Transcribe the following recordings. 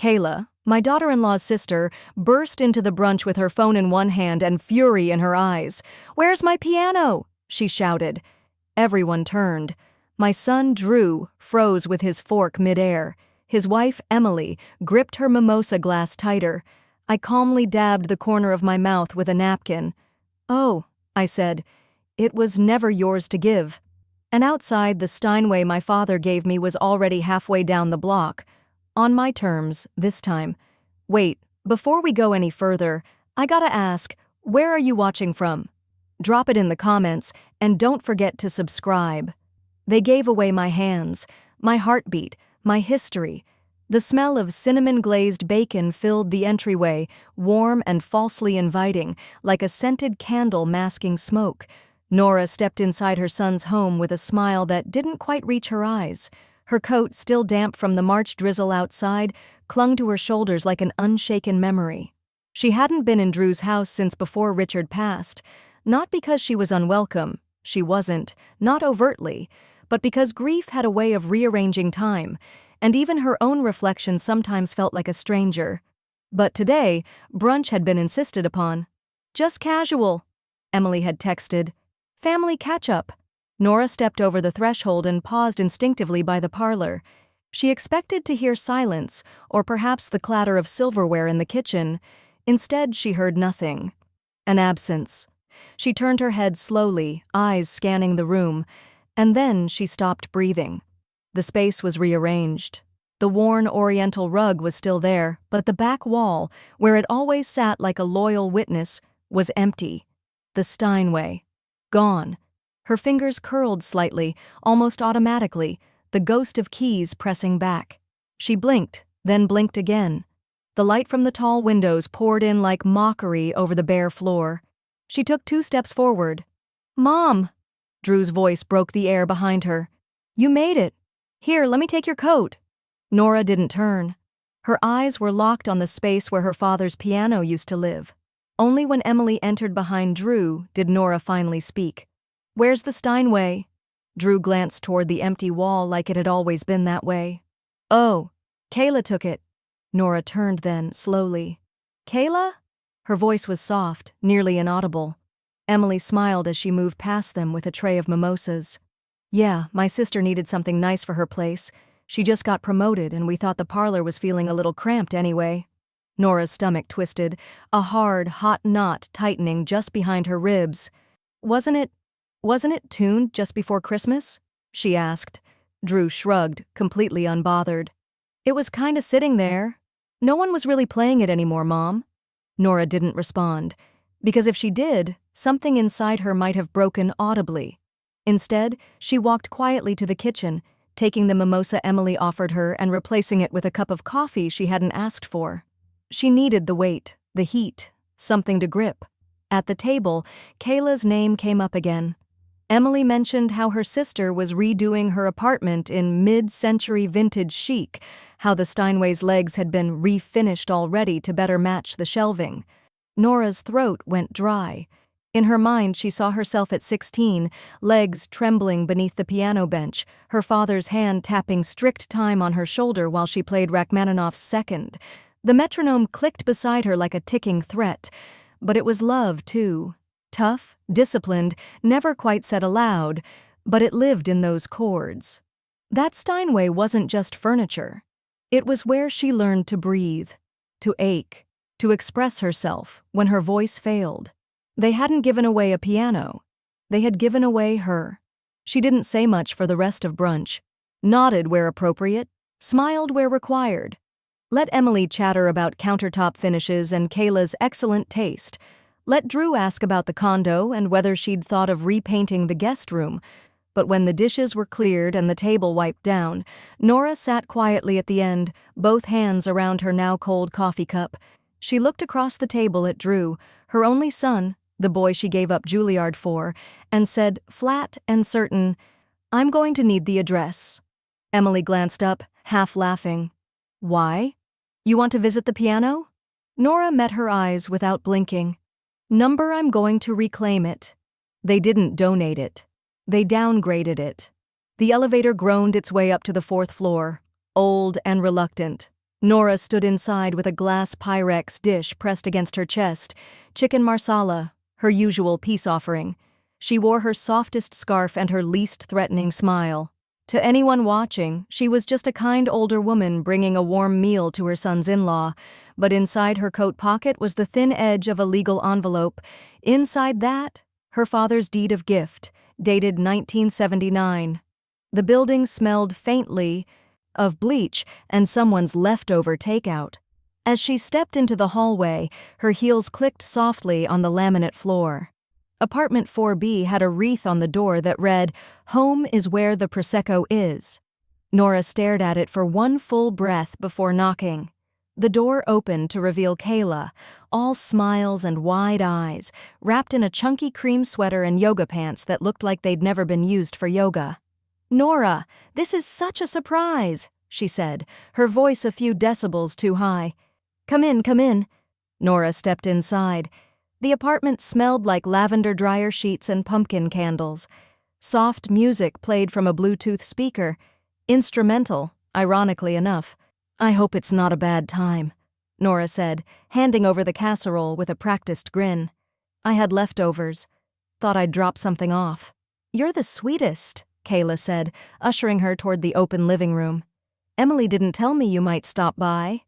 Kayla, my daughter-in-law's sister, burst into the brunch with her phone in one hand and fury in her eyes. "Where's my piano?" she shouted. Everyone turned. My son, Drew, froze with his fork midair. His wife, Emily, gripped her mimosa glass tighter. I calmly dabbed the corner of my mouth with a napkin. "Oh," I said, "it was never yours to give." And outside, the Steinway my father gave me was already halfway down the block. On my terms, this time. Wait, before we go any further, I gotta ask, where are you watching from? Drop it in the comments, and don't forget to subscribe. They gave away my hands, my heartbeat, my history. The smell of cinnamon-glazed bacon filled the entryway, warm and falsely inviting, like a scented candle masking smoke. Nora stepped inside her son's home with a smile that didn't quite reach her eyes. Her coat, still damp from the March drizzle outside, clung to her shoulders like an unshaken memory. She hadn't been in Drew's house since before Richard passed, not because she was unwelcome. She wasn't, not overtly, but because grief had a way of rearranging time, and even her own reflection sometimes felt like a stranger. But today, brunch had been insisted upon. "Just casual," Emily had texted. "Family catch-up." Nora stepped over the threshold and paused instinctively by the parlor. She expected to hear silence, or perhaps the clatter of silverware in the kitchen. Instead, she heard nothing. An absence. She turned her head slowly, eyes scanning the room, and then she stopped breathing. The space was rearranged. The worn oriental rug was still there, but the back wall, where it always sat like a loyal witness, was empty. The Steinway. Gone. Her fingers curled slightly, almost automatically, the ghost of keys pressing back. She blinked, then blinked again. The light from the tall windows poured in like mockery over the bare floor. She took 2 steps forward. "Mom!" Drew's voice broke the air behind her. "You made it. Here, let me take your coat." Nora didn't turn. Her eyes were locked on the space where her father's piano used to live. Only when Emily entered behind Drew did Nora finally speak. "Where's the Steinway?" Drew glanced toward the empty wall like it had always been that way. "Oh, Kayla took it." Nora turned then, slowly. "Kayla?" Her voice was soft, nearly inaudible. Emily smiled as she moved past them with a tray of mimosas. "Yeah, my sister needed something nice for her place. She just got promoted and we thought the parlor was feeling a little cramped anyway." Nora's stomach twisted, a hard, hot knot tightening just behind her ribs. Wasn't it tuned just before Christmas?" she asked. Drew shrugged, completely unbothered. "It was kinda sitting there. No one was really playing it anymore, Mom." Nora didn't respond, because if she did, something inside her might have broken audibly. Instead, she walked quietly to the kitchen, taking the mimosa Emily offered her and replacing it with a cup of coffee she hadn't asked for. She needed the weight, the heat, something to grip. At the table, Kayla's name came up again. Emily mentioned how her sister was redoing her apartment in mid-century vintage chic, how the Steinway's legs had been refinished already to better match the shelving. Nora's throat went dry. In her mind, she saw herself at 16, legs trembling beneath the piano bench, her father's hand tapping strict time on her shoulder while she played Rachmaninoff's Second. The metronome clicked beside her like a ticking threat. But it was love, too. Tough, disciplined, never quite said aloud, but it lived in those chords. That Steinway wasn't just furniture. It was where she learned to breathe, to ache, to express herself when her voice failed. They hadn't given away a piano. They had given away her. She didn't say much for the rest of brunch. Nodded where appropriate, smiled where required. Let Emily chatter about countertop finishes and Kayla's excellent taste. Let Drew ask about the condo and whether she'd thought of repainting the guest room. But when the dishes were cleared and the table wiped down, Nora sat quietly at the end, both hands around her now cold coffee cup. She looked across the table at Drew, her only son, the boy she gave up Juilliard for, and said, flat and certain, "I'm going to need the address." Emily glanced up, half laughing. "Why? You want to visit the piano?" Nora met her eyes without blinking. "Number, I'm going to reclaim it." They didn't donate it. They downgraded it. The elevator groaned its way up to the 4th floor, old and reluctant, Nora stood inside with a glass Pyrex dish pressed against her chest, chicken marsala, her usual peace offering. She wore her softest scarf and her least threatening smile. To anyone watching, she was just a kind older woman bringing a warm meal to her son's in-law, but inside her coat pocket was the thin edge of a legal envelope. Inside that, her father's deed of gift, dated 1979. The building smelled faintly of bleach and someone's leftover takeout. As she stepped into the hallway, her heels clicked softly on the laminate floor. Apartment 4B had a wreath on the door that read, "Home is where the Prosecco is." Nora stared at it for one full breath before knocking. The door opened to reveal Kayla, all smiles and wide eyes, wrapped in a chunky cream sweater and yoga pants that looked like they'd never been used for yoga. "Nora, this is such a surprise," she said, her voice a few decibels too high. Come in, come in." Nora stepped inside. The apartment smelled like lavender dryer sheets and pumpkin candles. Soft music played from a Bluetooth speaker. Instrumental, ironically enough. "I hope it's not a bad time," Nora said, handing over the casserole with a practiced grin. "I had leftovers. Thought I'd drop something off." "You're the sweetest," Kayla said, ushering her toward the open living room. "Emily didn't tell me you might stop by."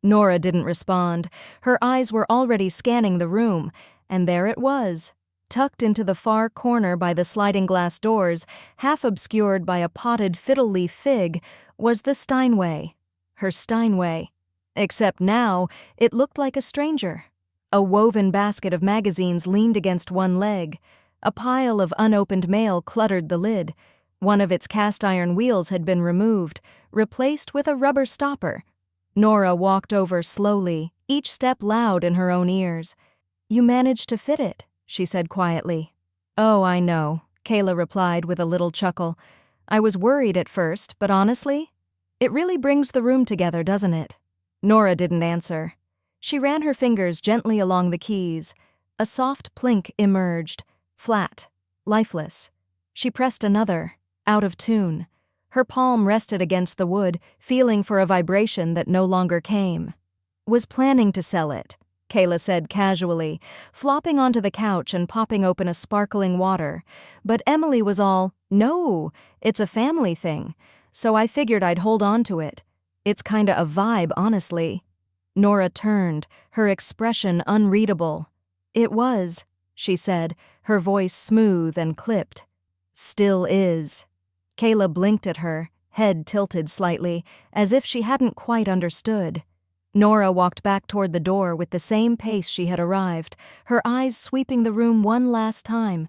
Nora didn't respond. Her eyes were already scanning the room, and there it was. Tucked into the far corner by the sliding glass doors, half obscured by a potted fiddle-leaf fig, was the Steinway. Her Steinway. Except now, it looked like a stranger. A woven basket of magazines leaned against one leg. A pile of unopened mail cluttered the lid. One of its cast-iron wheels had been removed, replaced with a rubber stopper. Nora walked over slowly, each step loud in her own ears. "You managed to fit it," she said quietly. "Oh, I know," Kayla replied with a little chuckle. "I was worried at first, but honestly, it really brings the room together, doesn't it?" Nora didn't answer. She ran her fingers gently along the keys. A soft plink emerged, flat, lifeless. She pressed another, out of tune. Her palm rested against the wood, feeling for a vibration that no longer came. "Was planning to sell it," Kayla said casually, flopping onto the couch and popping open a sparkling water. "But Emily was all, 'No, it's a family thing,' so I figured I'd hold on to it. It's kinda a vibe, honestly." Nora turned, her expression unreadable. "It was," she said, her voice smooth and clipped. "Still is." Kayla blinked at her, head tilted slightly, as if she hadn't quite understood. Nora walked back toward the door with the same pace she had arrived, her eyes sweeping the room one last time.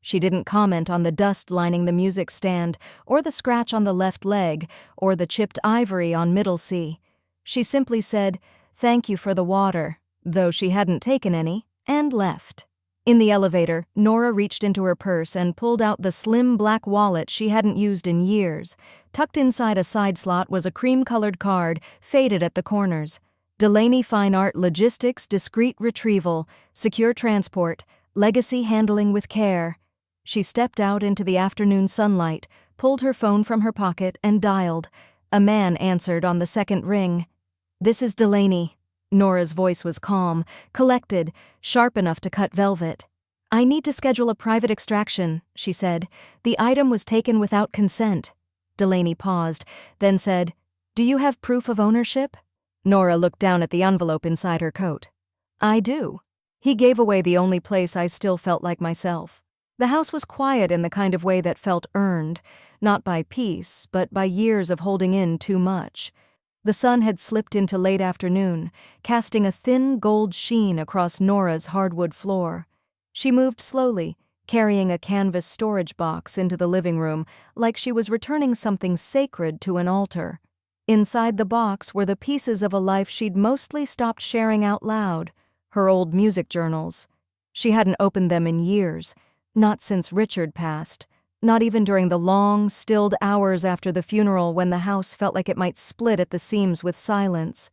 She didn't comment on the dust lining the music stand, or the scratch on the left leg, or the chipped ivory on middle C. She simply said, "Thank you for the water," though she hadn't taken any, and left. In the elevator, Nora reached into her purse and pulled out the slim black wallet she hadn't used in years. Tucked inside a side slot was a cream-colored card, faded at the corners. Delaney Fine Art Logistics Discreet Retrieval, Secure Transport, Legacy Handling with Care. She stepped out into the afternoon sunlight, pulled her phone from her pocket, and dialed. A man answered on the second ring. "This is Delaney." Nora's voice was calm, collected, sharp enough to cut velvet. "I need to schedule a private extraction," she said. "The item was taken without consent." Delaney paused, then said, "Do you have proof of ownership?" Nora looked down at the envelope inside her coat. "I do. He gave away the only place I still felt like myself." The house was quiet in the kind of way that felt earned, not by peace, but by years of holding in too much. The sun had slipped into late afternoon, casting a thin gold sheen across Nora's hardwood floor. She moved slowly, carrying a canvas storage box into the living room like she was returning something sacred to an altar. Inside the box were the pieces of a life she'd mostly stopped sharing out loud, her old music journals. She hadn't opened them in years, not since Richard passed. Not even during the long, stilled hours after the funeral when the house felt like it might split at the seams with silence.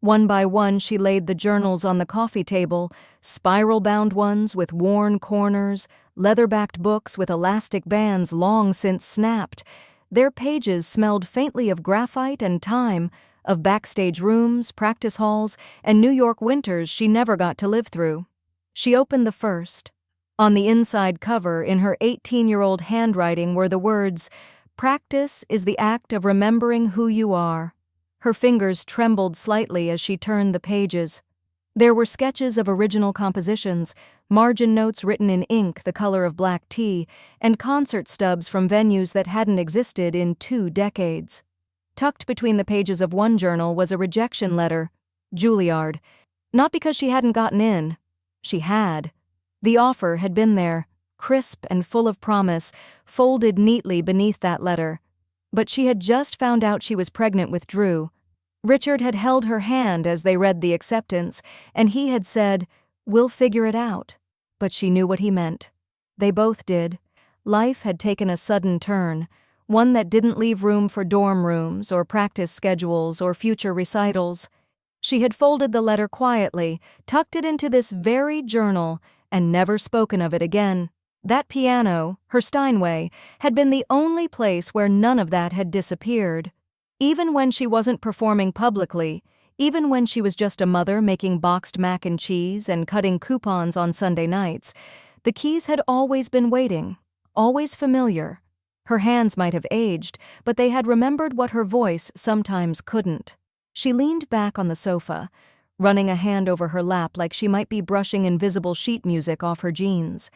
One by one she laid the journals on the coffee table, spiral-bound ones with worn corners, leather-backed books with elastic bands long since snapped. Their pages smelled faintly of graphite and time, of backstage rooms, practice halls, and New York winters she never got to live through. She opened the first. On the inside cover, in her 18-year-old handwriting, were the words, "Practice is the act of remembering who you are." Her fingers trembled slightly as she turned the pages. There were sketches of original compositions, margin notes written in ink the color of black tea, and concert stubs from venues that hadn't existed in 2 decades. Tucked between the pages of one journal was a rejection letter, Juilliard. Not because she hadn't gotten in. She had. The offer had been there, crisp and full of promise, folded neatly beneath that letter. But she had just found out she was pregnant with Drew. Richard had held her hand as they read the acceptance, and he had said, "We'll figure it out." But she knew what he meant. They both did. Life had taken a sudden turn, one that didn't leave room for dorm rooms or practice schedules or future recitals. She had folded the letter quietly, tucked it into this very journal, and never spoken of it again. That piano, her Steinway, had been the only place where none of that had disappeared. Even when she wasn't performing publicly, even when she was just a mother making boxed mac and cheese and cutting coupons on Sunday nights, the keys had always been waiting, always familiar. Her hands might have aged, but they had remembered what her voice sometimes couldn't. She leaned back on the sofa, running a hand over her lap like she might be brushing invisible sheet music off her jeans.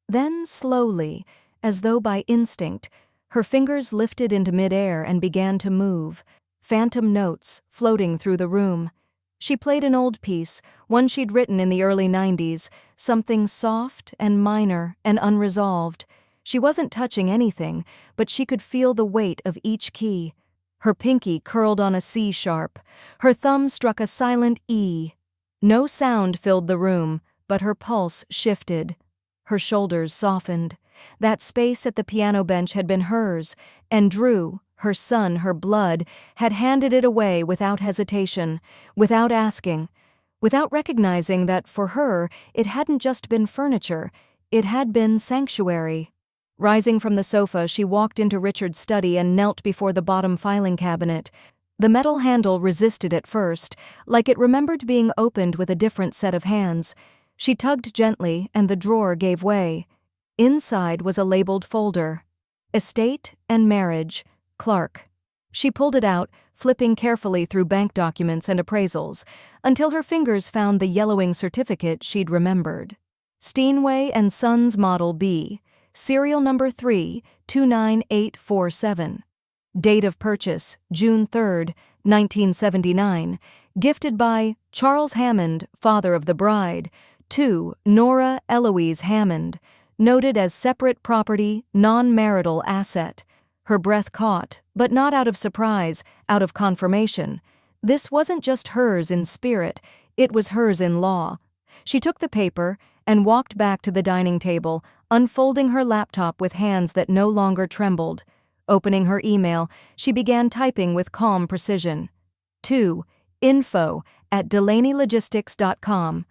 Then slowly, as though by instinct, her fingers lifted into midair and began to move, phantom notes floating through the room. She played an old piece, one she'd written in the early 90s, something soft and minor and unresolved. She wasn't touching anything, but she could feel the weight of each key. Her pinky curled on a C sharp. Her thumb struck a silent E. No sound filled the room, but her pulse shifted. Her shoulders softened. That space at the piano bench had been hers, and Drew, her son, her blood, had handed it away without hesitation, without asking, without recognizing that for her it hadn't just been furniture, it had been sanctuary. Rising from the sofa, she walked into Richard's study and knelt before the bottom filing cabinet. The metal handle resisted at first, like it remembered being opened with a different set of hands. She tugged gently, and the drawer gave way. Inside was a labeled folder. Estate and Marriage, Clark. She pulled it out, flipping carefully through bank documents and appraisals, until her fingers found the yellowing certificate she'd remembered. Steinway and Sons Model B, serial number 329847. Date of purchase, June 3, 1979. Gifted by Charles Hammond, father of the bride, to Nora Eloise Hammond. Noted as separate property, non-marital asset. Her breath caught, but not out of surprise, out of confirmation. This wasn't just hers in spirit, it was hers in law. She took the paper and walked back to the dining table, unfolding her laptop with hands that no longer trembled. Opening her email, she began typing with calm precision. To info@delaneylogistics.com.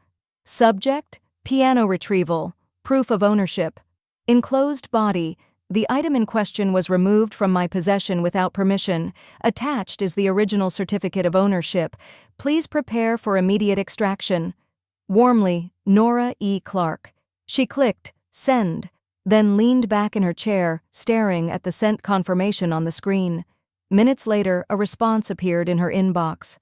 Subject, piano retrieval, proof of ownership. Enclosed body, the item in question was removed from my possession without permission. Attached is the original certificate of ownership. Please prepare for immediate extraction. Warmly, Nora E. Clark. She clicked, send, then leaned back in her chair, staring at the sent confirmation on the screen. Minutes later, a response appeared in her inbox.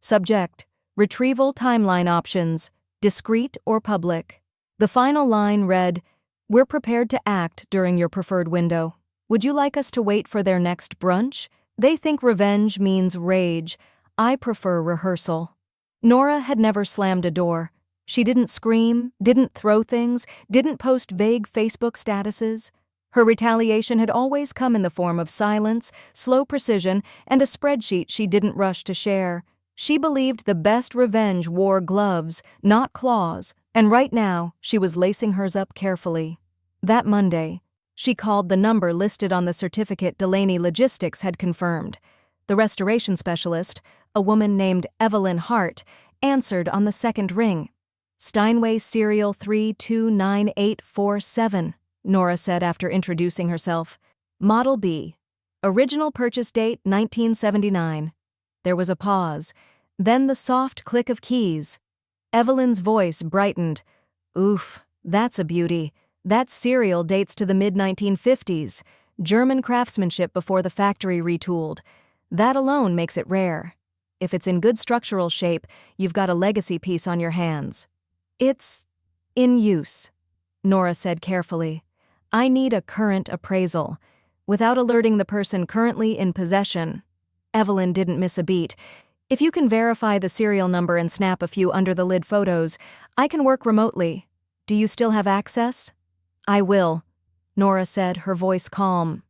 Subject, retrieval timeline options, discreet or public. The final line read, "We're prepared to act during your preferred window. Would you like us to wait for their next brunch? They think revenge means rage. I prefer rehearsal." Nora had never slammed a door. She didn't scream, didn't throw things, didn't post vague Facebook statuses. Her retaliation had always come in the form of silence, slow precision, and a spreadsheet she didn't rush to share. She believed the best revenge wore gloves, not claws, and right now she was lacing hers up carefully. That Monday, she called the number listed on the certificate Delaney Logistics had confirmed. The restoration specialist, a woman named Evelyn Hart, answered on the second ring. "Steinway serial 329847, Nora said after introducing herself. "Model B. Original purchase date 1979. There was a pause. Then the soft click of keys. Evelyn's voice brightened. Oof, that's a beauty. That serial dates to the mid-1950s. German craftsmanship before the factory retooled. That alone makes it rare. If it's in good structural shape, you've got a legacy piece on your hands. It's in use, Nora said carefully. I need a current appraisal, without alerting the person currently in possession. Evelyn didn't miss a beat. If you can verify the serial number and snap a few under-the-lid photos, I can work remotely. Do you still have access? I will, Nora said, her voice calm.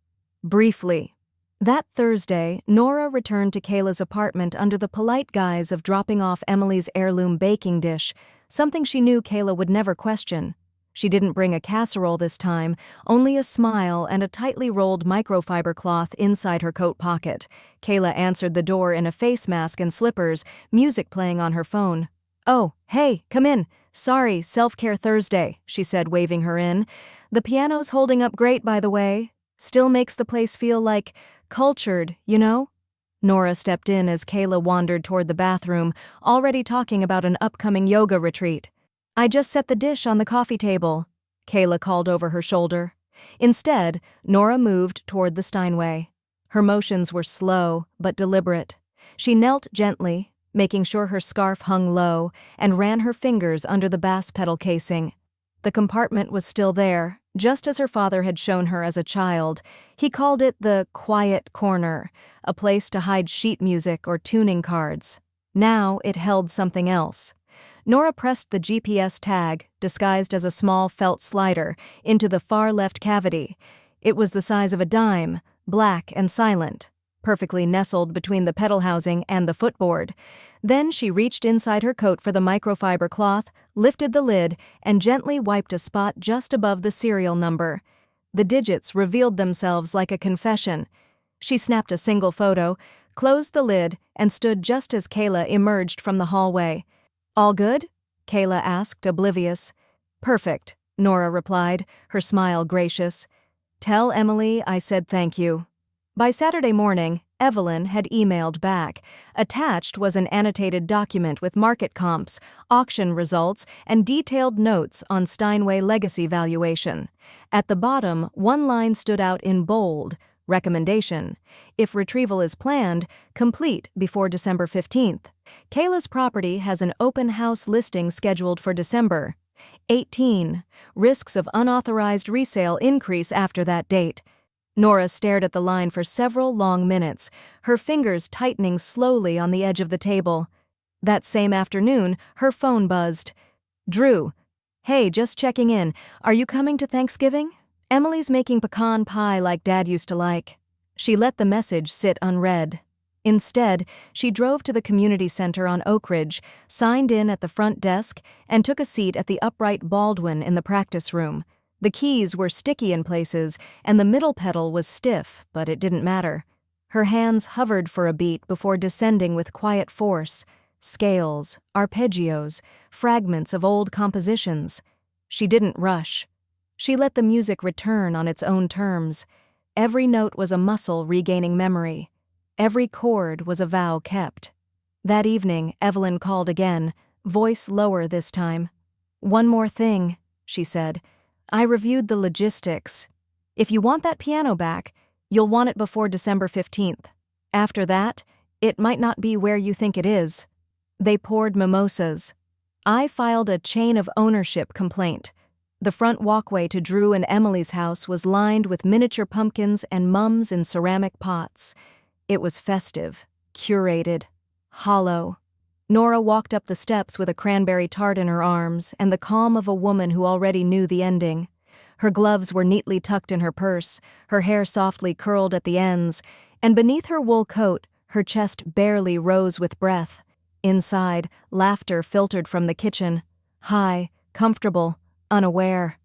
Briefly. That Thursday, Nora returned to Kayla's apartment under the polite guise of dropping off Emily's heirloom baking dish, something she knew Kayla would never question. She didn't bring a casserole this time, only a smile and a tightly rolled microfiber cloth inside her coat pocket. Kayla answered the door in a face mask and slippers, music playing on her phone. Oh, hey, come in. Sorry, self-care Thursday, she said, waving her in. The piano's holding up great, by the way. Still makes the place feel like cultured, you know? Nora stepped in as Kayla wandered toward the bathroom, already talking about an upcoming yoga retreat. I just set the dish on the coffee table, Kayla called over her shoulder. Instead, Nora moved toward the Steinway. Her motions were slow but deliberate. She knelt gently, making sure her scarf hung low, and ran her fingers under the bass pedal casing. The compartment was still there, just as her father had shown her as a child. He called it the quiet corner, a place to hide sheet music or tuning cards. Now it held something else. Nora pressed the GPS tag, disguised as a small felt slider, into the far left cavity. It was the size of a dime, black and silent, perfectly nestled between the pedal housing and the footboard. Then she reached inside her coat for the microfiber cloth, lifted the lid, and gently wiped a spot just above the serial number. The digits revealed themselves like a confession. She snapped a single photo, closed the lid, and stood just as Kayla emerged from the hallway. All good? Kayla asked, oblivious. Perfect, Nora replied, her smile gracious. Tell Emily I said thank you. By Saturday morning, Evelyn had emailed back. Attached was an annotated document with market comps, auction results, and detailed notes on Steinway legacy valuation. At the bottom, one line stood out in bold, recommendation. If retrieval is planned, complete before December 15th. Kayla's property has an open house listing scheduled for December. 18. Risks of unauthorized resale increase after that date. Nora stared at the line for several long minutes, her fingers tightening slowly on the edge of the table. That same afternoon, her phone buzzed. Drew. Hey, just checking in. Are you coming to Thanksgiving? Emily's making pecan pie like Dad used to like. She let the message sit unread. Instead, she drove to the community center on Oak Ridge, signed in at the front desk, and took a seat at the upright Baldwin in the practice room. The keys were sticky in places, and the middle pedal was stiff, but it didn't matter. Her hands hovered for a beat before descending with quiet force. Scales, arpeggios, fragments of old compositions. She didn't rush. She let the music return on its own terms. Every note was a muscle regaining memory. Every chord was a vow kept. That evening, Evelyn called again, voice lower this time. One more thing, she said. I reviewed the logistics. If you want that piano back, you'll want it before December 15th. After that, it might not be where you think it is. They poured mimosas. I filed a chain of ownership complaint. The front walkway to Drew and Emily's house was lined with miniature pumpkins and mums in ceramic pots. It was festive, curated, hollow. Nora walked up the steps with a cranberry tart in her arms and the calm of a woman who already knew the ending. Her gloves were neatly tucked in her purse, her hair softly curled at the ends, and beneath her wool coat, her chest barely rose with breath. Inside, laughter filtered from the kitchen. High, comfortable, unaware.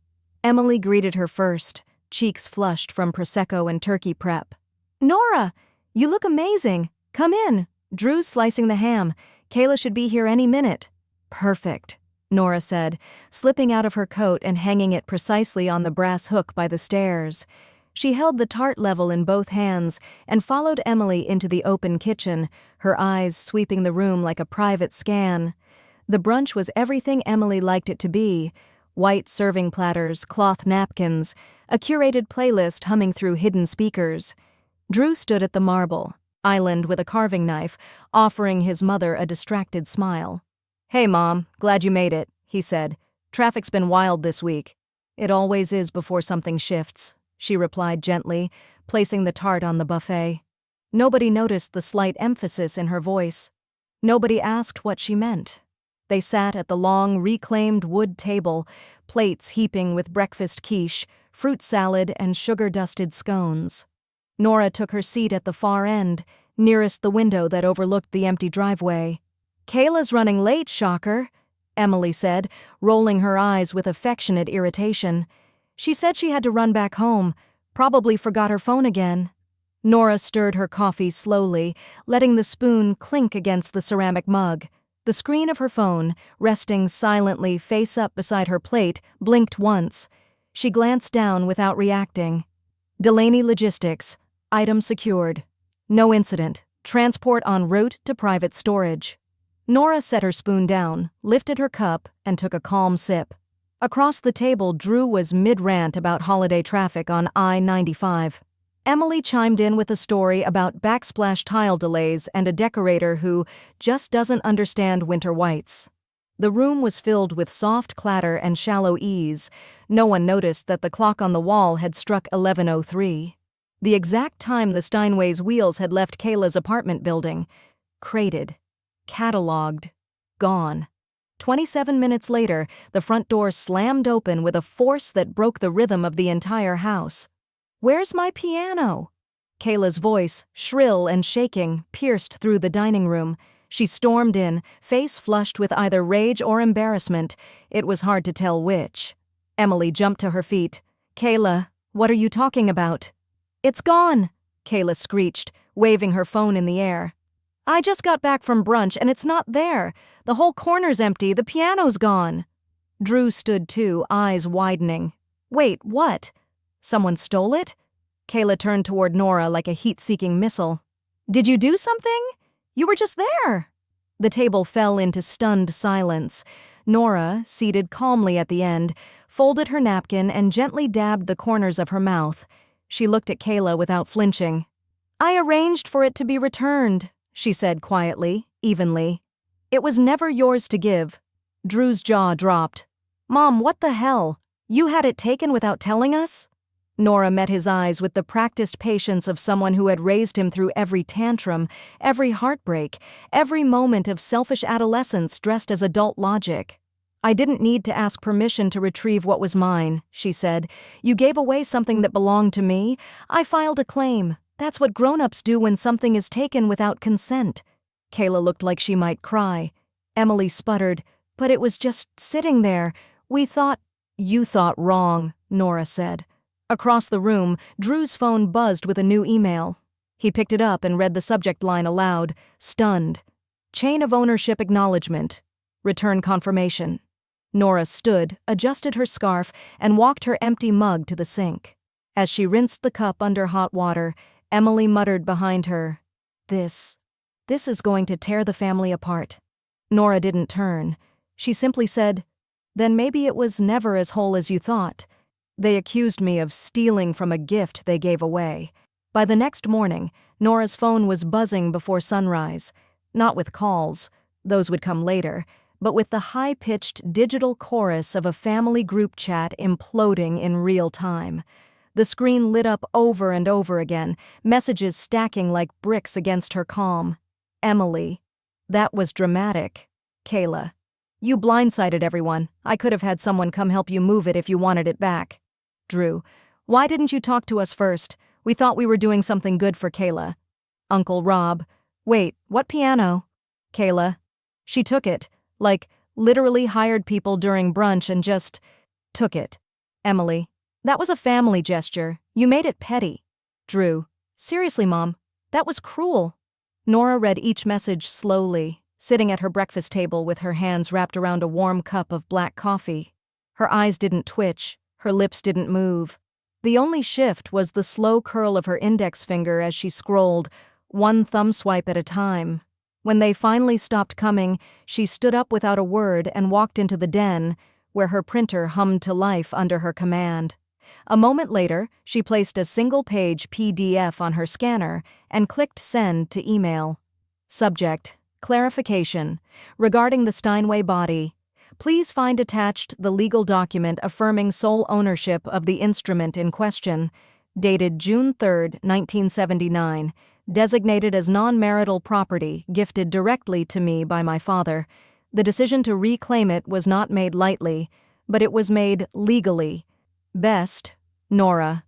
Emily greeted her first, cheeks flushed from Prosecco and turkey prep. Nora, you look amazing. Come in. Drew's slicing the ham. Kayla should be here any minute. Perfect, Nora said, slipping out of her coat and hanging it precisely on the brass hook by the stairs. She held the tart level in both hands and followed Emily into the open kitchen, her eyes sweeping the room like a private scan. The brunch was everything Emily liked it to be: white serving platters, cloth napkins, a curated playlist humming through hidden speakers. Drew stood at the marble island with a carving knife, offering his mother a distracted smile. "Hey, Mom, glad you made it," he said. "Traffic's been wild this week." "It always is before something shifts," she replied gently, placing the tart on the buffet. Nobody noticed the slight emphasis in her voice. Nobody asked what she meant. They sat at the long, reclaimed wood table, plates heaping with breakfast quiche, fruit salad, and sugar-dusted scones. Nora took her seat at the far end, nearest the window that overlooked the empty driveway. "Kayla's running late, shocker," Emily said, rolling her eyes with affectionate irritation. "She said she had to run back home, probably forgot her phone again." Nora stirred her coffee slowly, letting the spoon clink against the ceramic mug. The screen of her phone, resting silently face up beside her plate, blinked once. She glanced down without reacting. Delaney Logistics. Item secured. No incident. Transport en route to private storage. Nora set her spoon down, lifted her cup, and took a calm sip. Across the table, Drew was mid-rant about holiday traffic on I-95. Emily chimed in with a story about backsplash tile delays and a decorator who just doesn't understand winter whites. The room was filled with soft clatter and shallow ease. No one noticed that the clock on the wall had struck 11:03. The exact time the Steinways' wheels had left Kayla's apartment building. Crated. Catalogued. Gone. 27 minutes later, the front door slammed open with a force that broke the rhythm of the entire house. "Where's my piano?" Kayla's voice, shrill and shaking, pierced through the dining room. She stormed in, face flushed with either rage or embarrassment. It was hard to tell which. Emily jumped to her feet. "Kayla, what are you talking about?" "It's gone," Kayla screeched, waving her phone in the air. "I just got back from brunch and it's not there. The whole corner's empty, the piano's gone." Drew stood too, eyes widening. "Wait, what? Someone stole it?" Kayla turned toward Nora like a heat-seeking missile. "Did you do something? You were just there." The table fell into stunned silence. Nora, seated calmly at the end, folded her napkin and gently dabbed the corners of her mouth. She looked at Kayla without flinching. "I arranged for it to be returned," she said quietly, evenly. "It was never yours to give." Drew's jaw dropped. "Mom, what the hell? You had it taken without telling us?" Nora met his eyes with the practiced patience of someone who had raised him through every tantrum, every heartbreak, every moment of selfish adolescence dressed as adult logic. "I didn't need to ask permission to retrieve what was mine," she said. "You gave away something that belonged to me. I filed a claim. That's what grown-ups do when something is taken without consent." Kayla looked like she might cry. Emily sputtered, "But it was just sitting there. We thought—" "You thought wrong," Nora said. Across the room, Drew's phone buzzed with a new email. He picked it up and read the subject line aloud, stunned. "Chain of ownership acknowledgement. Return confirmation." Nora stood, adjusted her scarf, and walked her empty mug to the sink. As she rinsed the cup under hot water, Emily muttered behind her, This is going to tear the family apart." Nora didn't turn. She simply said, "Then maybe it was never as whole as you thought. They accused me of stealing from a gift they gave away." By the next morning, Nora's phone was buzzing before sunrise, not with calls, those would come later, but with the high-pitched digital chorus of a family group chat imploding in real time. The screen lit up over and over again, messages stacking like bricks against her calm. Emily. "That was dramatic." Kayla. "You blindsided everyone. I could have had someone come help you move it if you wanted it back." Drew. "Why didn't you talk to us first? We thought we were doing something good for Kayla." Uncle Rob. "Wait, what piano?" Kayla. "She took it. Like, literally hired people during brunch and just took it." Emily. "That was a family gesture. You made it petty." Drew. "Seriously, Mom, that was cruel." Nora read each message slowly, sitting at her breakfast table with her hands wrapped around a warm cup of black coffee. Her eyes didn't twitch, her lips didn't move. The only shift was the slow curl of her index finger as she scrolled, one thumb swipe at a time. When they finally stopped coming, she stood up without a word and walked into the den, where her printer hummed to life under her command. A moment later, she placed a single-page PDF on her scanner and clicked Send to email. Subject: Clarification. Regarding the Steinway body, please find attached the legal document affirming sole ownership of the instrument in question, dated June 3, 1979, designated as non-marital property gifted directly to me by my father. The decision to reclaim it was not made lightly, but it was made legally. Best, Nora.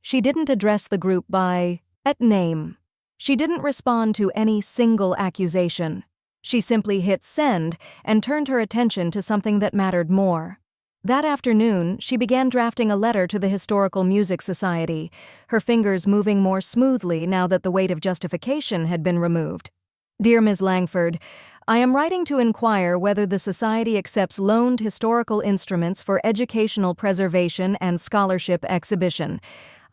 She didn't address the group by name. She didn't respond to any single accusation. She simply hit send and turned her attention to something that mattered more. That afternoon, she began drafting a letter to the Historical Music Society, her fingers moving more smoothly now that the weight of justification had been removed. Dear Ms. Langford, I am writing to inquire whether the Society accepts loaned historical instruments for educational preservation and scholarship exhibition.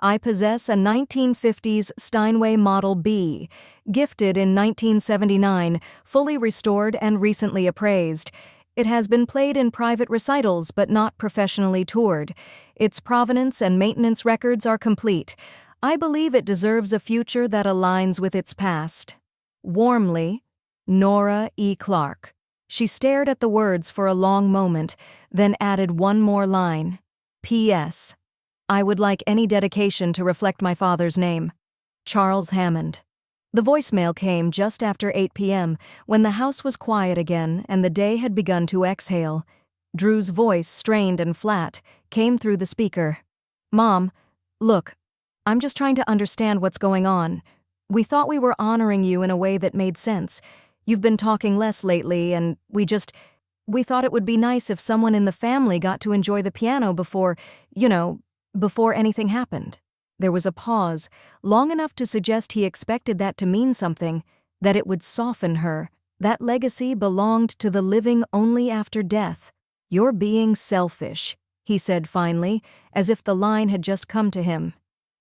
I possess a 1950s Steinway Model B, gifted in 1979, fully restored and recently appraised. It has been played in private recitals but not professionally toured. Its provenance and maintenance records are complete. I believe it deserves a future that aligns with its past. Warmly, Nora E. Clark. She stared at the words for a long moment, then added one more line. P.S. I would like any dedication to reflect my father's name. Charles Hammond. The voicemail came just after 8 p.m., when the house was quiet again and the day had begun to exhale. Drew's voice, strained and flat, came through the speaker. Mom, look, I'm just trying to understand what's going on. We thought we were honoring you in a way that made sense. You've been talking less lately, and we thought it would be nice if someone in the family got to enjoy the piano before anything happened. There was a pause, long enough to suggest he expected that to mean something, that it would soften her. That legacy belonged to the living only after death. You're being selfish, he said finally, as if the line had just come to him.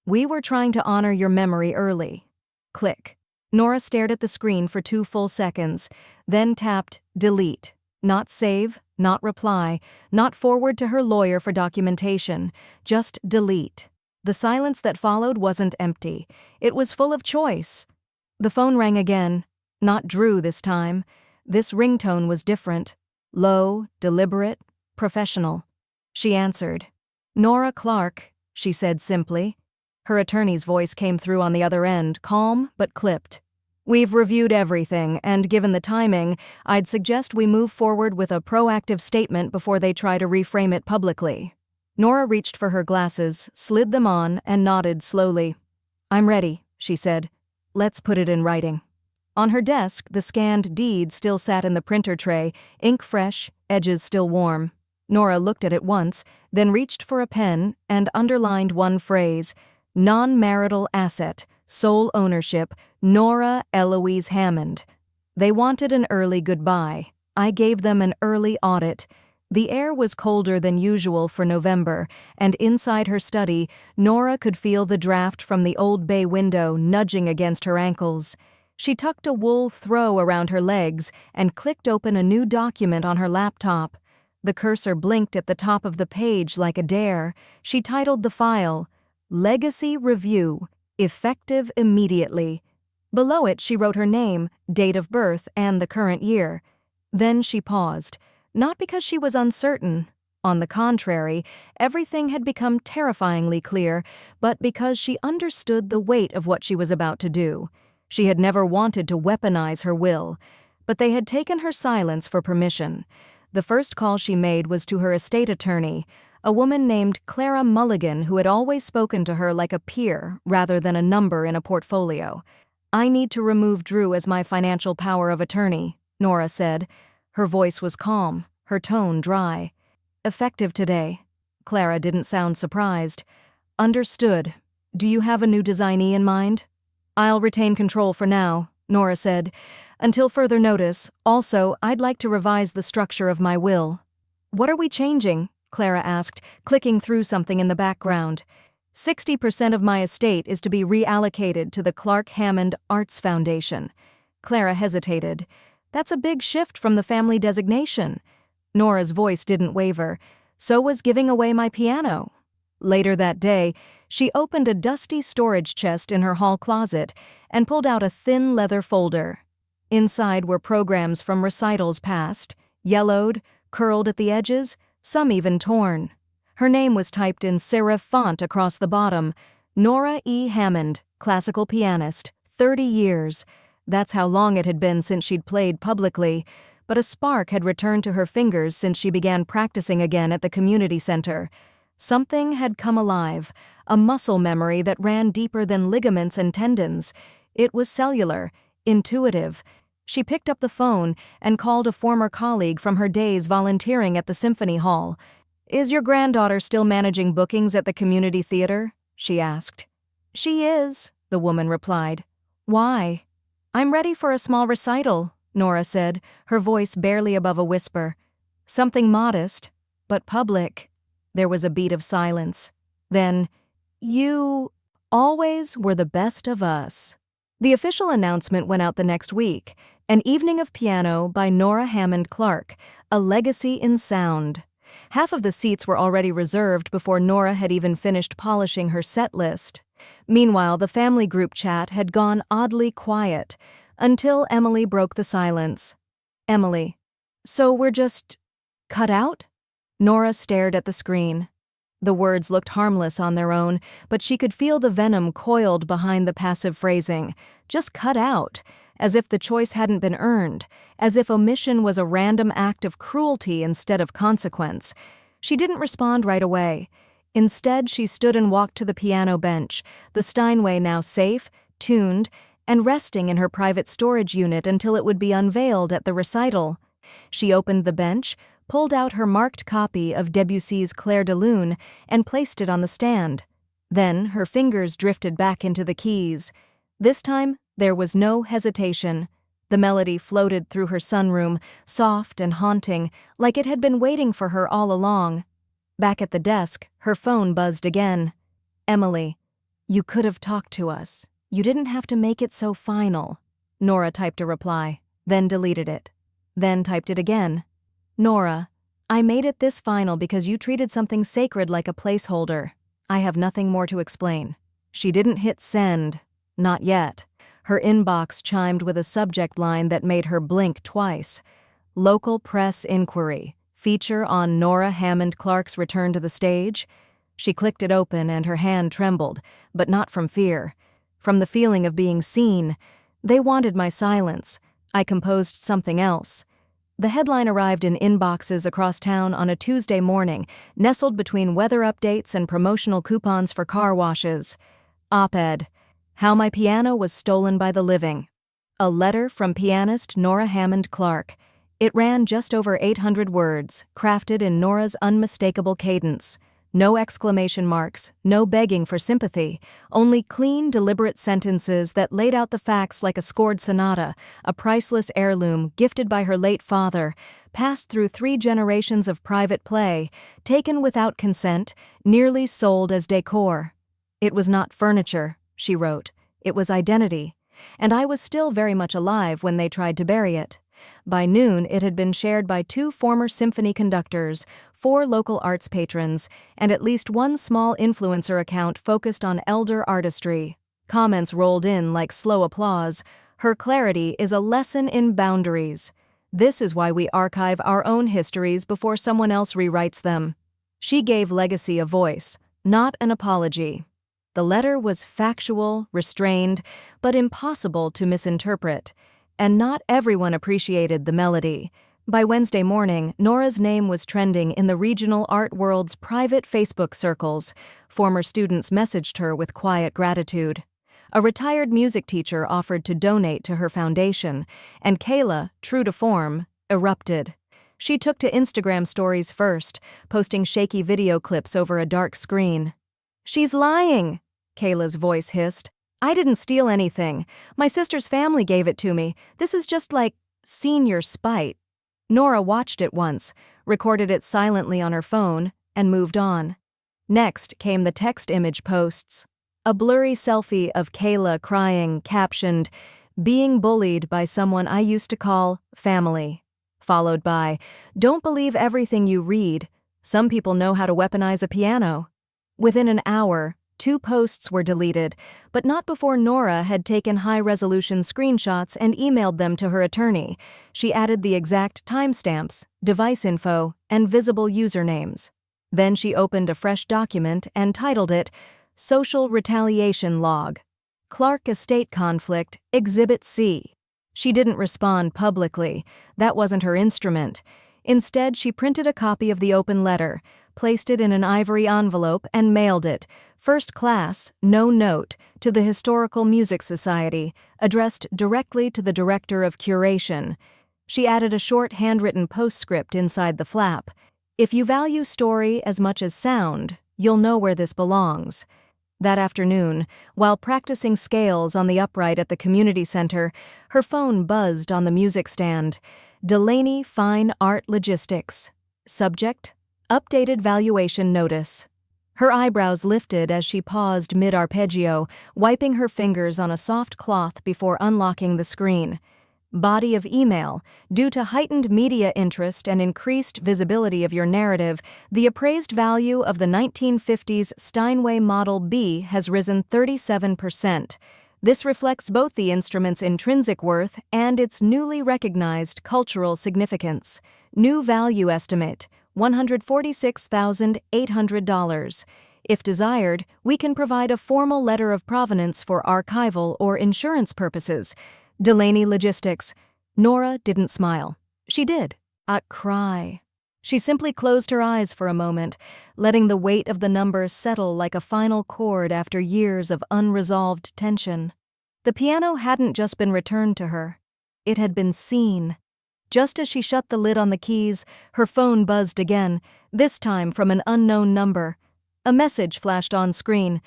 We were trying to honor your memory early. Click. Nora stared at the screen for 2 full seconds, then tapped delete. Not save, not reply, not forward to her lawyer for documentation, just delete. The silence that followed wasn't empty. It was full of choice. The phone rang again. Not Drew this time. This ringtone was different. Low, deliberate, professional. She answered. Nora Clark, she said simply. Her attorney's voice came through on the other end, calm but clipped. We've reviewed everything, and given the timing, I'd suggest we move forward with a proactive statement before they try to reframe it publicly. Nora reached for her glasses, slid them on, and nodded slowly. I'm ready, she said. Let's put it in writing. On her desk, the scanned deed still sat in the printer tray, ink fresh, edges still warm. Nora looked at it once, then reached for a pen and underlined one phrase, non-marital asset, sole ownership, Nora Eloise Hammond. They wanted an early goodbye. I gave them an early audit. The air was colder than usual for November, and inside her study, Nora could feel the draft from the old bay window nudging against her ankles. She tucked a wool throw around her legs and clicked open a new document on her laptop. The cursor blinked at the top of the page like a dare. She titled the file, Legacy Review, effective immediately. Below it, she wrote her name, date of birth, and the current year. Then she paused. Not because she was uncertain. On the contrary, everything had become terrifyingly clear, but because she understood the weight of what she was about to do. She had never wanted to weaponize her will, but they had taken her silence for permission. The first call she made was to her estate attorney, a woman named Clara Mulligan who had always spoken to her like a peer rather than a number in a portfolio. I need to remove Drew as my financial power of attorney, Nora said. Her voice was calm, her tone dry. Effective today. Clara didn't sound surprised. Understood. Do you have a new designee in mind? I'll retain control for now, Nora said. Until further notice. Also, I'd like to revise the structure of my will. What are we changing? Clara asked, clicking through something in the background. 60% of my estate is to be reallocated to the Clark Hammond Arts Foundation. Clara hesitated. That's a big shift from the family designation. Nora's voice didn't waver. So was giving away my piano. Later that day, she opened a dusty storage chest in her hall closet and pulled out a thin leather folder. Inside were programs from recitals past, yellowed, curled at the edges, some even torn. Her name was typed in serif font across the bottom. Nora E. Hammond, classical pianist, 30 years. That's how long it had been since she'd played publicly, but a spark had returned to her fingers since she began practicing again at the community center. Something had come alive, a muscle memory that ran deeper than ligaments and tendons. It was cellular, intuitive. She picked up the phone and called a former colleague from her days volunteering at the Symphony Hall. "Is your granddaughter still managing bookings at the community theater?" she asked. "She is," the woman replied. "Why?" "I'm ready for a small recital," Nora said, her voice barely above a whisper. "Something modest, but public." There was a beat of silence. Then, "You always were the best of us." The official announcement went out the next week, An Evening of Piano by Nora Hammond Clark, A Legacy in Sound. Half of the seats were already reserved before Nora had even finished polishing her set list. Meanwhile, the family group chat had gone oddly quiet, until Emily broke the silence. "Emily, so we're just cut out?" Nora stared at the screen. The words looked harmless on their own, but she could feel the venom coiled behind the passive phrasing. Just cut out, as if the choice hadn't been earned, as if omission was a random act of cruelty instead of consequence. She didn't respond right away. Instead, she stood and walked to the piano bench, the Steinway now safe, tuned, and resting in her private storage unit until it would be unveiled at the recital. She opened the bench, pulled out her marked copy of Debussy's Clair de Lune, and placed it on the stand. Then her fingers drifted back into the keys. This time, there was no hesitation. The melody floated through her sunroom, soft and haunting, like it had been waiting for her all along. Back at the desk, her phone buzzed again. "Emily, you could have talked to us. You didn't have to make it so final." Nora typed a reply, then deleted it. Then typed it again. "Nora, I made it this final because you treated something sacred like a placeholder. I have nothing more to explain." She didn't hit send. Not yet. Her inbox chimed with a subject line that made her blink twice. "Local press inquiry. Feature on Nora Hammond Clark's return to the stage." She clicked it open and her hand trembled, but not from fear. From the feeling of being seen. They wanted my silence. I composed something else. The headline arrived in inboxes across town on a Tuesday morning, nestled between weather updates and promotional coupons for car washes. Op-ed. How My Piano Was Stolen by the Living. A letter from pianist Nora Hammond Clark. It ran just over 800 words, crafted in Nora's unmistakable cadence. No exclamation marks, no begging for sympathy, only clean, deliberate sentences that laid out the facts like a scored sonata, a priceless heirloom gifted by her late father, passed through 3 generations of private play, taken without consent, nearly sold as decor. "It was not furniture," she wrote. "It was identity. And I was still very much alive when they tried to bury it." By noon, it had been shared by 2 former symphony conductors, 4 local arts patrons, and at least 1 small influencer account focused on elder artistry. Comments rolled in like slow applause. "Her clarity is a lesson in boundaries. This is why we archive our own histories before someone else rewrites them." She gave legacy a voice, not an apology. The letter was factual, restrained, but impossible to misinterpret. And not everyone appreciated the melody. By Wednesday morning, Nora's name was trending in the regional art world's private Facebook circles. Former students messaged her with quiet gratitude. A retired music teacher offered to donate to her foundation, and Kayla, true to form, erupted. She took to Instagram stories first, posting shaky video clips over a dark screen. "She's lying," Kayla's voice hissed. "I didn't steal anything. My sister's family gave it to me. This is just like senior spite." Nora watched it once, recorded it silently on her phone, and moved on. Next came the text image posts. A blurry selfie of Kayla crying, captioned, "Being bullied by someone I used to call family," followed by, "Don't believe everything you read. Some people know how to weaponize a piano." Within an hour, 2 posts were deleted, but not before Nora had taken high-resolution screenshots and emailed them to her attorney. She added the exact timestamps, device info, and visible usernames. Then she opened a fresh document and titled it, "Social Retaliation Log. Clark Estate Conflict, Exhibit C." She didn't respond publicly. That wasn't her instrument. Instead, she printed a copy of the open letter, placed it in an ivory envelope, and mailed it, first class, no note, to the Historical Music Society, addressed directly to the Director of Curation. She added a short handwritten postscript inside the flap. "If you value story as much as sound, you'll know where this belongs." That afternoon, while practicing scales on the upright at the community center, her phone buzzed on the music stand. Delaney Fine Art Logistics. Subject: Updated Valuation Notice. Her eyebrows lifted as she paused mid-arpeggio, wiping her fingers on a soft cloth before unlocking the screen. Body of email: "Due to heightened media interest and increased visibility of your narrative, the appraised value of the 1950s Steinway Model B has risen 37%. This reflects both the instrument's intrinsic worth and its newly recognized cultural significance. New value estimate: $146,800. If desired, we can provide a formal letter of provenance for archival or insurance purposes." Delaney Logistics. Nora didn't smile. She did. Cry. She simply closed her eyes for a moment, letting the weight of the number settle like a final chord after years of unresolved tension. The piano hadn't just been returned to her. It had been seen. Just as she shut the lid on the keys, her phone buzzed again, this time from an unknown number. A message flashed on screen.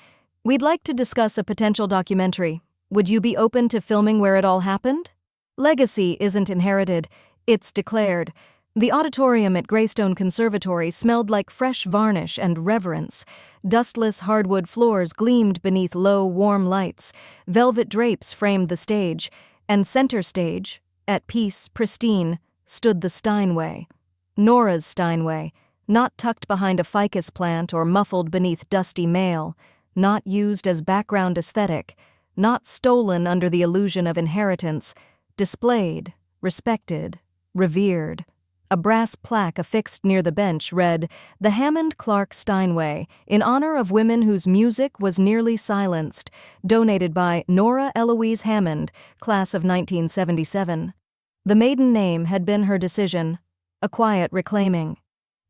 "We'd like to discuss a potential documentary. Would you be open to filming where it all happened?" Legacy isn't inherited, it's declared. The auditorium at Greystone Conservatory smelled like fresh varnish and reverence. Dustless hardwood floors gleamed beneath low, warm lights. Velvet drapes framed the stage. And center stage, at peace, pristine, stood the Steinway. Nora's Steinway, not tucked behind a ficus plant or muffled beneath dusty mail, not used as background aesthetic, not stolen under the illusion of inheritance, displayed, respected, revered. A brass plaque affixed near the bench read, "The Hammond Clark Steinway, in honor of women whose music was nearly silenced, donated by Nora Eloise Hammond, class of 1977. The maiden name had been her decision, a quiet reclaiming.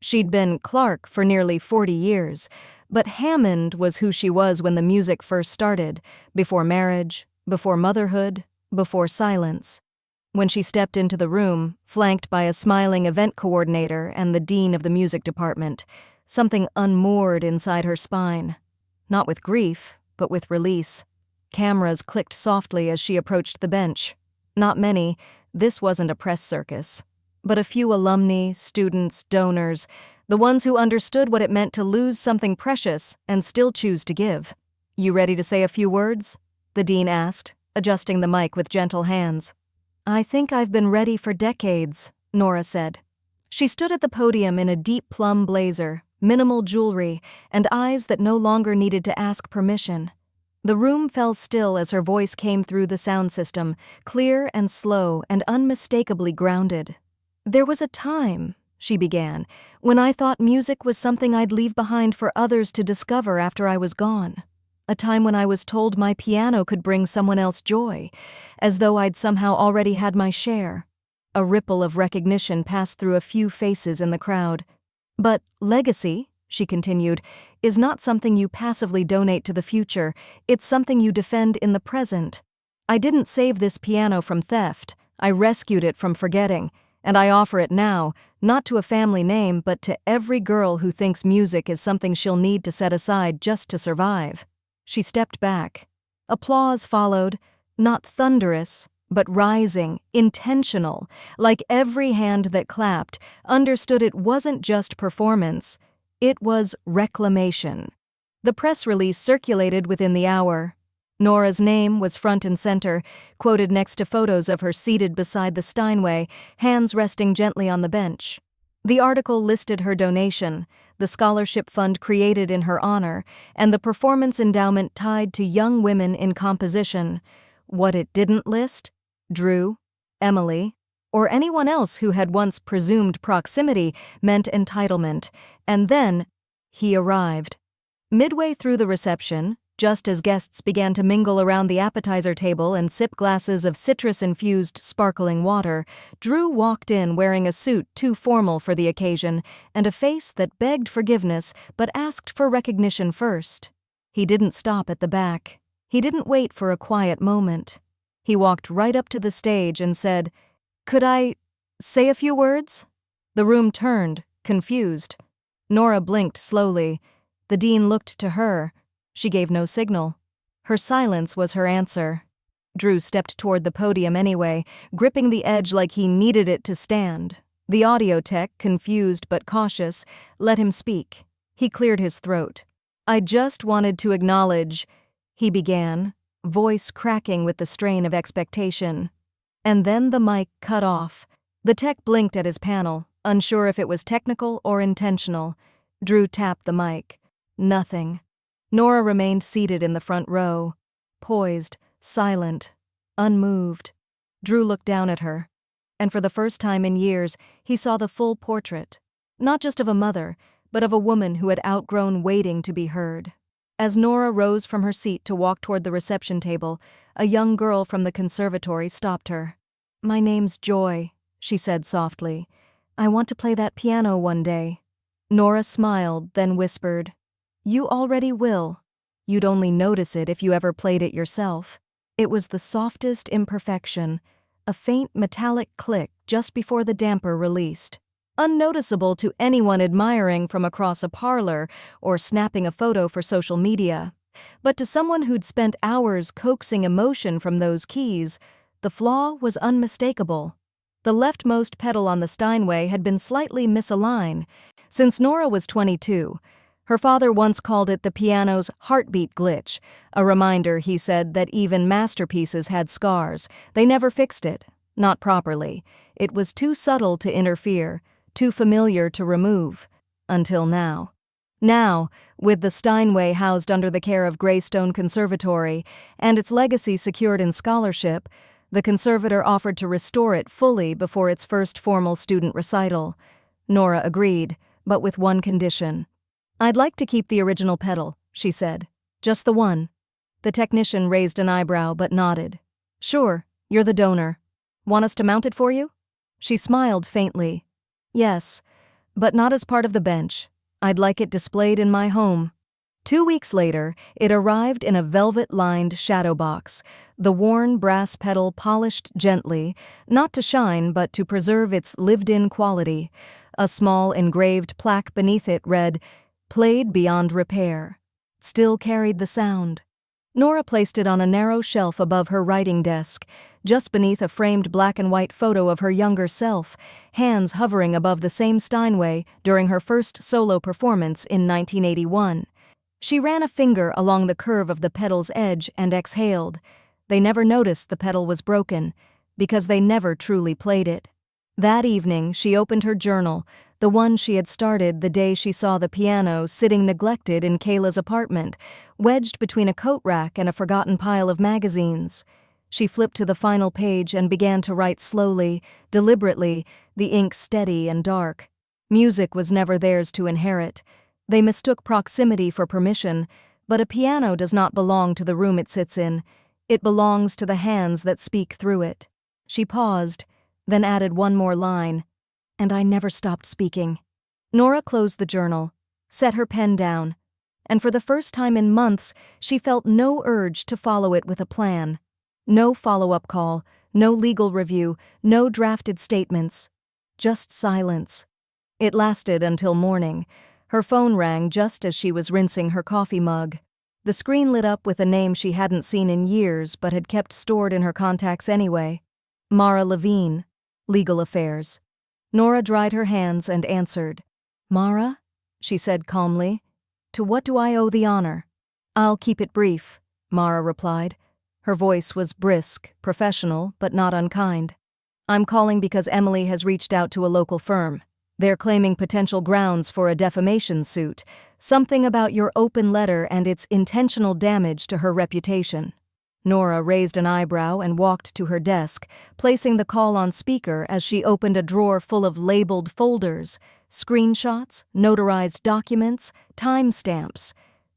She'd been Clark for nearly 40 years, but Hammond was who she was when the music first started, before marriage, before motherhood, before silence. When she stepped into the room, flanked by a smiling event coordinator and the dean of the music department, something unmoored inside her spine. Not with grief, but with release. Cameras clicked softly as she approached the bench. Not many, this wasn't a press circus. But a few alumni, students, donors, the ones who understood what it meant to lose something precious and still choose to give. "You ready to say a few words?" the dean asked, adjusting the mic with gentle hands. "I think I've been ready for decades," Nora said. She stood at the podium in a deep plum blazer, minimal jewelry, and eyes that no longer needed to ask permission. The room fell still as her voice came through the sound system, clear and slow and unmistakably grounded. "There was a time," she began, "when I thought music was something I'd leave behind for others to discover after I was gone. A time when I was told my piano could bring someone else joy, as though I'd somehow already had my share." A ripple of recognition passed through a few faces in the crowd. "But legacy," she continued, "is not something you passively donate to the future, it's something you defend in the present. I didn't save this piano from theft, I rescued it from forgetting, and I offer it now, not to a family name, but to every girl who thinks music is something she'll need to set aside just to survive." She stepped back. Applause followed, not thunderous, but rising, intentional, like every hand that clapped understood it wasn't just performance, It was reclamation. The press release circulated within the hour. Nora's name was front and center, quoted next to photos of her seated beside the Steinway, hands resting gently on the bench. The article listed her donation, the scholarship fund created in her honor, and the performance endowment tied to young women in composition. What it didn't list? Drew, Emily, or anyone else who had once presumed proximity meant entitlement, and then he arrived. Midway through the reception, just as guests began to mingle around the appetizer table and sip glasses of citrus-infused sparkling water, Drew walked in wearing a suit too formal for the occasion and a face that begged forgiveness but asked for recognition first. He didn't stop at the back. He didn't wait for a quiet moment. He walked right up to the stage and said, "Could I say a few words?" The room turned, confused. Nora blinked slowly. The dean looked to her. She gave no signal. Her silence was her answer. Drew stepped toward the podium anyway, gripping the edge like he needed it to stand. The audio tech, confused but cautious, let him speak. He cleared his throat. "I just wanted to acknowledge," he began, voice cracking with the strain of expectation. And then the mic cut off. The tech blinked at his panel, unsure if it was technical or intentional. Drew tapped the mic. Nothing. Nora remained seated in the front row, poised, silent, unmoved. Drew looked down at her, and for the first time in years, he saw the full portrait, not just of a mother, but of a woman who had outgrown waiting to be heard. As Nora rose from her seat to walk toward the reception table, a young girl from the conservatory stopped her. "My name's Joy," she said softly. "I want to play that piano one day." Nora smiled, then whispered, "You already will. You'd only notice it if you ever played it yourself." It was the softest imperfection, a faint metallic click just before the damper released. Unnoticeable to anyone admiring from across a parlor or snapping a photo for social media. But to someone who'd spent hours coaxing emotion from those keys, the flaw was unmistakable. The leftmost pedal on the Steinway had been slightly misaligned. Since Nora was 22, her father once called it the piano's heartbeat glitch, a reminder, he said, that even masterpieces had scars. They never fixed it, not properly. It was too subtle to interfere, too familiar to remove, until now. Now, with the Steinway housed under the care of Greystone Conservatory and its legacy secured in scholarship, the conservator offered to restore it fully before its first formal student recital. Nora agreed, but with one condition. "I'd like to keep the original pedal," she said. "Just the one." The technician raised an eyebrow but nodded. "Sure, you're the donor. Want us to mount it for you?" She smiled faintly. "Yes, but not as part of the bench. I'd like it displayed in my home." 2 weeks later, it arrived in a velvet-lined shadow box, the worn brass pedal polished gently, not to shine but to preserve its lived-in quality. A small engraved plaque beneath it read, "Played beyond repair." Still carried the sound. Nora placed it on a narrow shelf above her writing desk, just beneath a framed black and white photo of her younger self, hands hovering above the same Steinway during her first solo performance in 1981. She ran a finger along the curve of the pedal's edge and exhaled. They never noticed the pedal was broken, because they never truly played it. That evening, she opened her journal, the one she had started the day she saw the piano sitting neglected in Kayla's apartment, wedged between a coat rack and a forgotten pile of magazines. She flipped to the final page and began to write slowly, deliberately, the ink steady and dark. Music was never theirs to inherit. They mistook proximity for permission, but a piano does not belong to the room it sits in. It belongs to the hands that speak through it. She paused, then added one more line. "And I never stopped speaking." Nora closed the journal, set her pen down, and for the first time in months, she felt no urge to follow it with a plan. No follow-up call, no legal review, no drafted statements. Just silence. It lasted until morning. Her phone rang just as she was rinsing her coffee mug. The screen lit up with a name she hadn't seen in years but had kept stored in her contacts anyway. Mara Levine, Legal Affairs. Nora dried her hands and answered. "Mara?" she said calmly. To what do I owe the honor? I'll keep it brief, Mara replied. Her voice was brisk, professional, but not unkind. I'm calling because Emily has reached out to a local firm. They're claiming potential grounds for a defamation suit, something about your open letter and its intentional damage to her reputation. Nora raised an eyebrow and walked to her desk, placing the call on speaker as she opened a drawer full of labeled folders, screenshots, notarized documents, timestamps.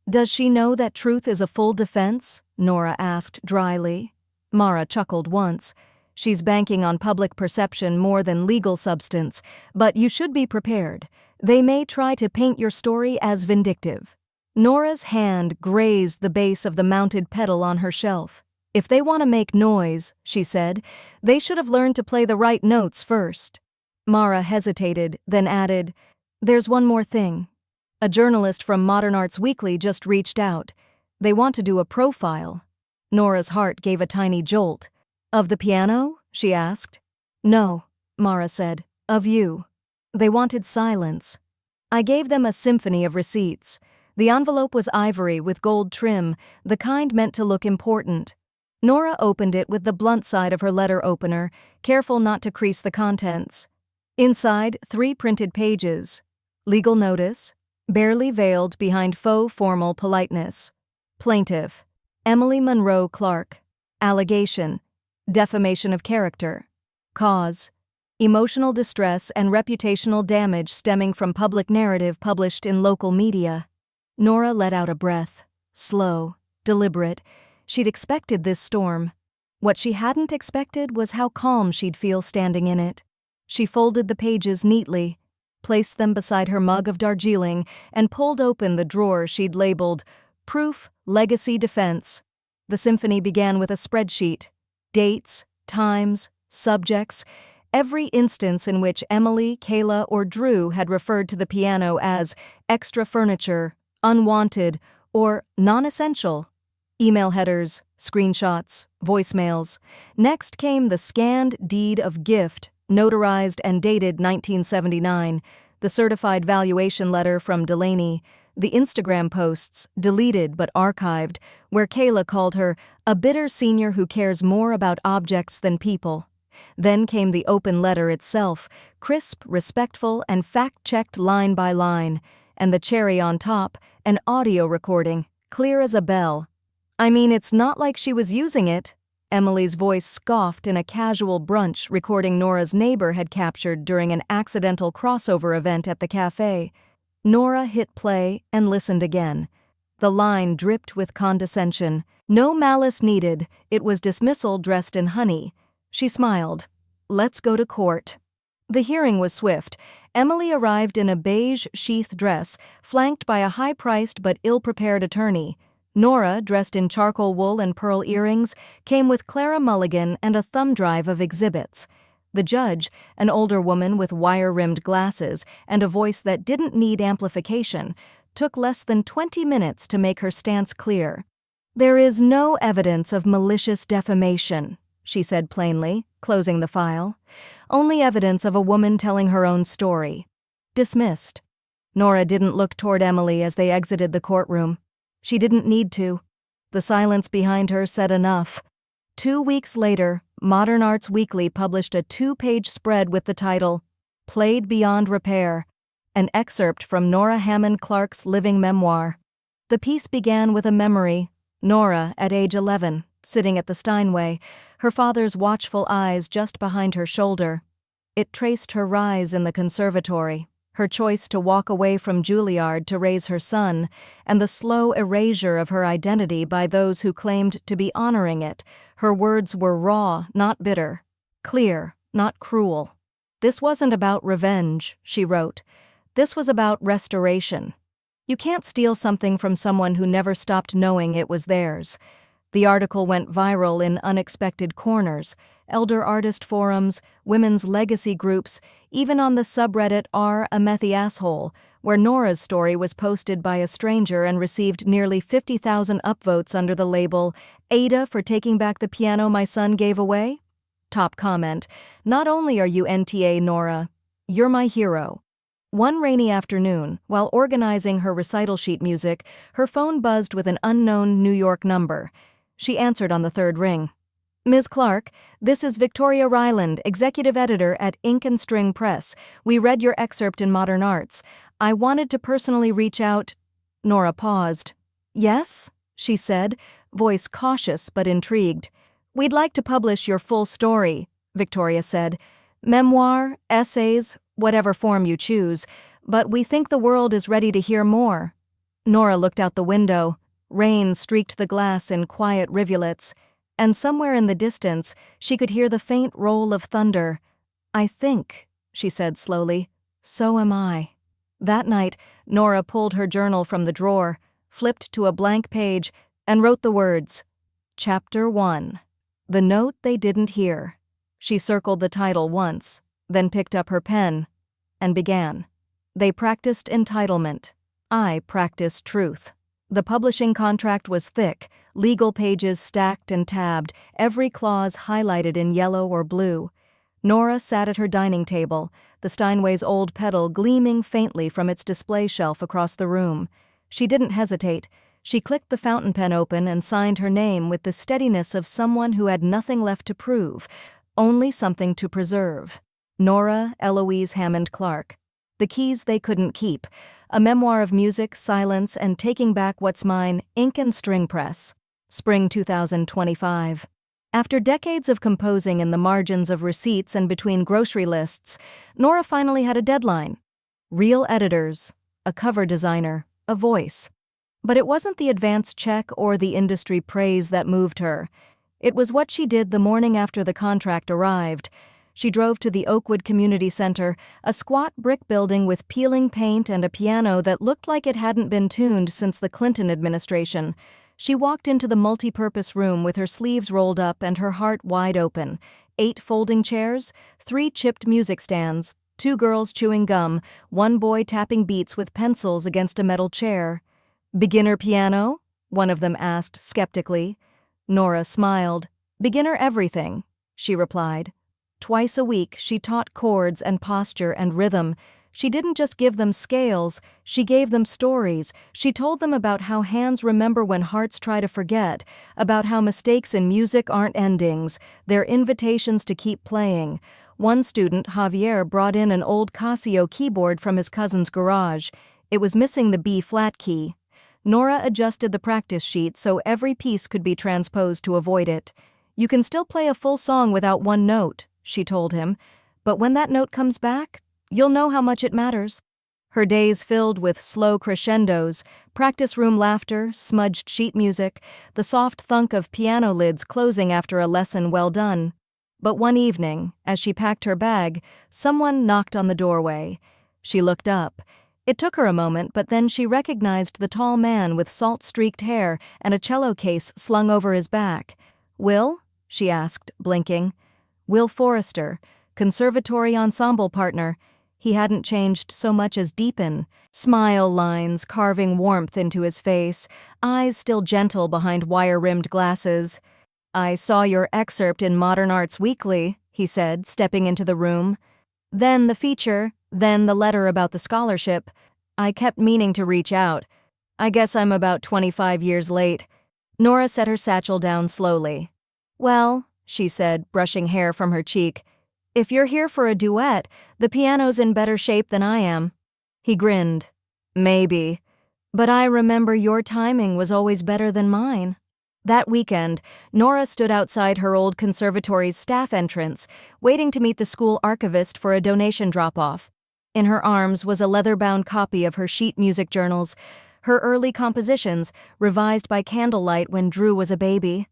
Does she know that truth is a full defense? Nora asked dryly. Mara chuckled once. She's banking on public perception more than legal substance, but you should be prepared. They may try to paint your story as vindictive. Nora's hand grazed the base of the mounted pedal on her shelf. If they want to make noise, she said, they should have learned to play the right notes first. Mara hesitated, then added, There's one more thing. A journalist from Modern Arts Weekly just reached out. They want to do a profile. Nora's heart gave a tiny jolt. Of the piano? She asked. No, Mara said. Of you. They wanted silence. I gave them a symphony of receipts. The envelope was ivory with gold trim, the kind meant to look important. Nora opened it with the blunt side of her letter opener, careful not to crease the contents. Inside, 3 printed pages. Legal notice, barely veiled behind faux formal politeness. Plaintiff, Emily Monroe Clark. Allegation, defamation of character. Cause, emotional distress and reputational damage stemming from public narrative published in local media. Nora let out a breath, slow, deliberate. She'd expected this storm. What she hadn't expected was how calm she'd feel standing in it. She folded the pages neatly, placed them beside her mug of Darjeeling, and pulled open the drawer she'd labeled Proof, Legacy Defense. The symphony began with a spreadsheet. Dates, times, subjects, every instance in which Emily, Kayla, or Drew had referred to the piano as extra furniture, unwanted, or non-essential. Email headers, screenshots, voicemails. Next came the scanned deed of gift, notarized and dated 1979, the certified valuation letter from Delaney, the Instagram posts, deleted but archived, where Kayla called her a bitter senior who cares more about objects than people. Then came the open letter itself, crisp, respectful, and fact-checked line by line, and the cherry on top, an audio recording, clear as a bell. I mean, it's not like she was using it. Emily's voice scoffed in a casual brunch recording Nora's neighbor had captured during an accidental crossover event at the cafe. Nora hit play and listened again. The line dripped with condescension. No malice needed, it was dismissal dressed in honey. She smiled. Let's go to court. The hearing was swift. Emily arrived in a beige sheath dress, flanked by a high-priced but ill-prepared attorney. Nora, dressed in charcoal wool and pearl earrings, came with Clara Mulligan and a thumb drive of exhibits. The judge, an older woman with wire-rimmed glasses and a voice that didn't need amplification, took less than 20 minutes to make her stance clear. There is no evidence of malicious defamation, she said plainly, closing the file. Only evidence of a woman telling her own story. Dismissed. Nora didn't look toward Emily as they exited the courtroom. She didn't need to. The silence behind her said enough. 2 weeks later, Modern Arts Weekly published a 2-page spread with the title, Played Beyond Repair, an excerpt from Nora Hammond Clark's living memoir. The piece began with a memory, Nora at age 11, sitting at the Steinway, her father's watchful eyes just behind her shoulder. It traced her rise in the conservatory, her choice to walk away from Juilliard to raise her son, and the slow erasure of her identity by those who claimed to be honoring it. Her words were raw, not bitter. Clear, not cruel. This wasn't about revenge, she wrote. This was about restoration. You can't steal something from someone who never stopped knowing it was theirs. The article went viral in unexpected corners, elder artist forums, women's legacy groups, even on the subreddit r/amethyasshole, where Nora's story was posted by a stranger and received nearly 50,000 upvotes under the label, Ada for taking back the piano my son gave away? Top comment, not only are you NTA Nora, you're my hero. One rainy afternoon, while organizing her recital sheet music, her phone buzzed with an unknown New York number. She answered on the third ring. "Ms. Clark, this is Victoria Ryland, executive editor at Ink and String Press. We read your excerpt in Modern Arts. I wanted to personally reach out." Nora paused. "Yes?" she said, voice cautious but intrigued. "We'd like to publish your full story," Victoria said. "Memoir, essays, whatever form you choose, but we think the world is ready to hear more." Nora looked out the window. Rain streaked the glass in quiet rivulets, and somewhere in the distance she could hear the faint roll of thunder. "I think," she said slowly, "so am I." That night, Nora pulled her journal from the drawer, flipped to a blank page, and wrote the words, Chapter 1, The Note They Didn't Hear. She circled the title once, then picked up her pen, and began. They practiced entitlement. I practiced truth. The publishing contract was thick, legal pages stacked and tabbed, every clause highlighted in yellow or blue. Nora sat at her dining table, the Steinway's old pedal gleaming faintly from its display shelf across the room. She didn't hesitate. She clicked the fountain pen open and signed her name with the steadiness of someone who had nothing left to prove, only something to preserve. Nora Eloise Hammond Clark. The Keys They Couldn't Keep, a memoir of music, silence, and taking back what's mine, Ink and String Press. Spring 2025. After decades of composing in the margins of receipts and between grocery lists, Nora finally had a deadline. Real editors, a cover designer, a voice. But it wasn't the advance check or the industry praise that moved her. It was what she did the morning after the contract arrived. She drove to the Oakwood Community Center, a squat brick building with peeling paint and a piano that looked like it hadn't been tuned since the Clinton administration. She walked into the multi-purpose room with her sleeves rolled up and her heart wide open. 8 folding chairs, 3 chipped music stands, 2 girls chewing gum, 1 boy tapping beats with pencils against a metal chair. "Beginner piano?" one of them asked skeptically. Nora smiled. "Beginner everything," she replied. Twice a week, she taught chords and posture and rhythm. She didn't just give them scales, she gave them stories. She told them about how hands remember when hearts try to forget, about how mistakes in music aren't endings, they're invitations to keep playing. One student, Javier, brought in an old Casio keyboard from his cousin's garage. It was missing the B-flat key. Nora adjusted the practice sheet so every piece could be transposed to avoid it. "You can still play a full song without one note," she told him, "but when that note comes back, you'll know how much it matters." Her days filled with slow crescendos, practice room laughter, smudged sheet music, the soft thunk of piano lids closing after a lesson well done. But one evening, as she packed her bag, someone knocked on the doorway. She looked up. It took her a moment, but then she recognized the tall man with salt-streaked hair and a cello case slung over his back. "Will?" she asked, blinking. Will Forrester, conservatory ensemble partner. He hadn't changed so much as deepen. Smile lines carving warmth into his face, eyes still gentle behind wire-rimmed glasses. "I saw your excerpt in Modern Arts Weekly," he said, stepping into the room. "Then the feature, then the letter about the scholarship. I kept meaning to reach out. I guess I'm about 25 years late." Nora set her satchel down slowly. "Well," she said, brushing hair from her cheek, "if you're here for a duet, the piano's in better shape than I am." He grinned. "Maybe. But I remember your timing was always better than mine." That weekend, Nora stood outside her old conservatory's staff entrance, waiting to meet the school archivist for a donation drop-off. In her arms was a leather-bound copy of her sheet music journals, her early compositions, revised by candlelight when Drew was a baby.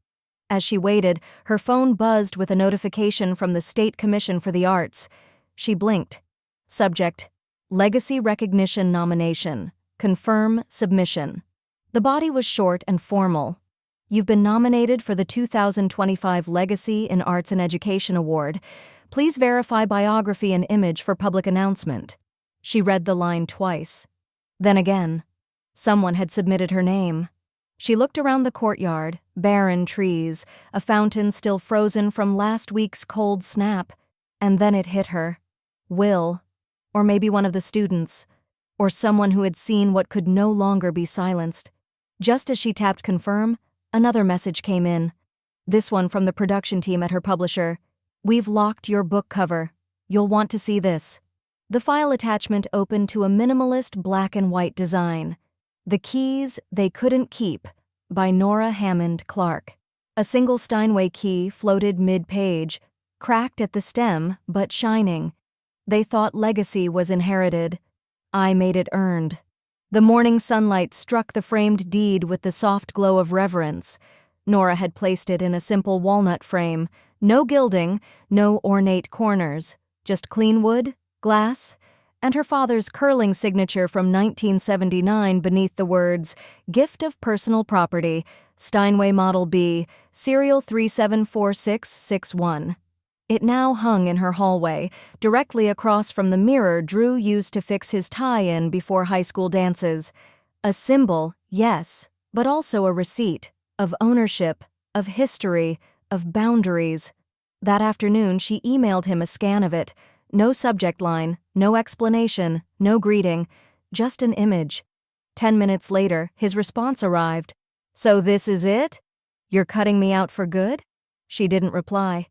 As she waited, her phone buzzed with a notification from the State Commission for the Arts. She blinked. Subject: Legacy Recognition Nomination. Confirm submission. The body was short and formal. "You've been nominated for the 2025 Legacy in Arts and Education Award. Please verify biography and image for public announcement." She read the line twice. Then again. Someone had submitted her name. She looked around the courtyard, barren trees, a fountain still frozen from last week's cold snap, and then it hit her. Will. Or maybe one of the students. Or someone who had seen what could no longer be silenced. Just as she tapped confirm, another message came in. This one from the production team at her publisher. "We've locked your book cover. You'll want to see this." The file attachment opened to a minimalist black and white design. The Keys They Couldn't Keep by Nora Hammond Clark. A single Steinway key floated mid-page, cracked at the stem but shining. They thought legacy was inherited. I made it earned. The morning sunlight struck the framed deed with the soft glow of reverence. Nora had placed it in a simple walnut frame, no gilding, no ornate corners, just clean wood, glass, and her father's curling signature from 1979 beneath the words, "Gift of Personal Property, Steinway Model B, Serial 374661. It now hung in her hallway, directly across from the mirror Drew used to fix his tie in before high school dances. A symbol, yes, but also a receipt, of ownership, of history, of boundaries. That afternoon she emailed him a scan of it. No subject line, no explanation, no greeting, just an image. 10 minutes later, his response arrived. "So this is it? You're cutting me out for good?" She didn't reply.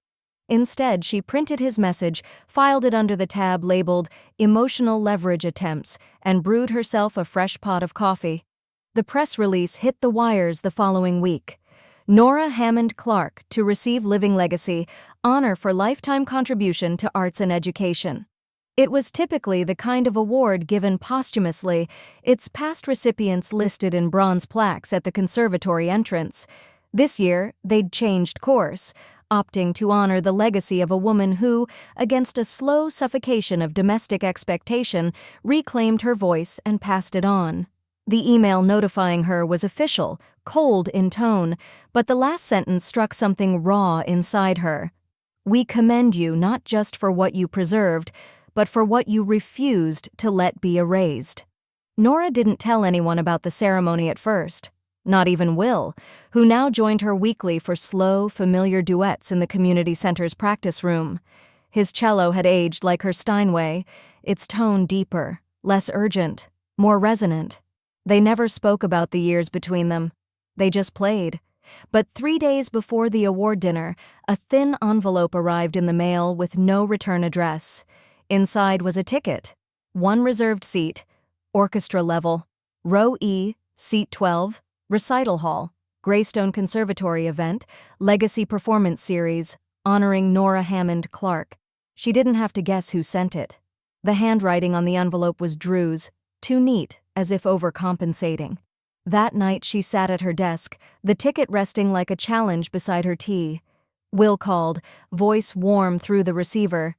Instead, she printed his message, filed it under the tab labeled Emotional Leverage Attempts, and brewed herself a fresh pot of coffee. The press release hit the wires the following week. Nora Hammond Clark to receive Living Legacy, honor for lifetime contribution to arts and education. It was typically the kind of award given posthumously, its past recipients listed in bronze plaques at the conservatory entrance. This year, they'd changed course, opting to honor the legacy of a woman who, against a slow suffocation of domestic expectation, reclaimed her voice and passed it on. The email notifying her was official, cold in tone, but the last sentence struck something raw inside her. "We commend you not just for what you preserved, but for what you refused to let be erased." Nora didn't tell anyone about the ceremony at first. Not even Will, who now joined her weekly for slow, familiar duets in the community center's practice room. His cello had aged like her Steinway, its tone deeper, less urgent, more resonant. They never spoke about the years between them. They just played. But 3 days before the award dinner, a thin envelope arrived in the mail with no return address. Inside was a ticket, one reserved seat, orchestra level, row E, seat 12, recital hall, Greystone Conservatory event, Legacy Performance Series, honoring Nora Hammond Clark. She didn't have to guess who sent it. The handwriting on the envelope was Drew's, too neat, as if overcompensating. That night she sat at her desk, the ticket resting like a challenge beside her tea. Will called, voice warm through the receiver.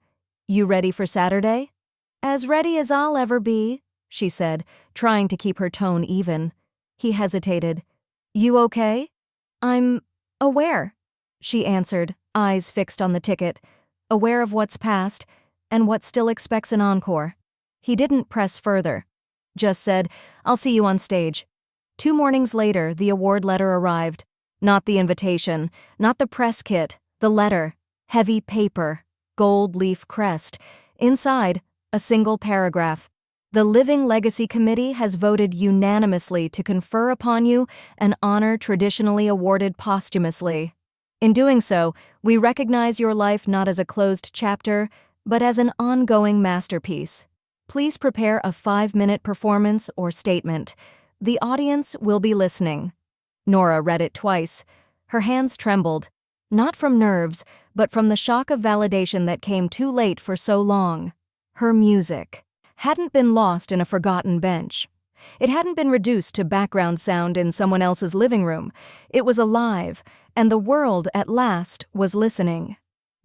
"You ready for Saturday?" "As ready as I'll ever be," she said, trying to keep her tone even. He hesitated. "You okay?" "I'm aware," she answered, eyes fixed on the ticket, aware of what's past and what still expects an encore. He didn't press further, just said, "I'll see you on stage." 2 mornings later, the award letter arrived. Not the invitation, not the press kit, the letter. Heavy paper, gold leaf crest. Inside, a single paragraph. "The Living Legacy Committee has voted unanimously to confer upon you an honor traditionally awarded posthumously. In doing so, we recognize your life not as a closed chapter, but as an ongoing masterpiece. Please prepare a 5-minute performance or statement. The audience will be listening." Nora read it twice. Her hands trembled, not from nerves, but from the shock of validation that came too late for so long. Her music hadn't been lost in a forgotten bench. It hadn't been reduced to background sound in someone else's living room. It was alive, and the world, at last, was listening.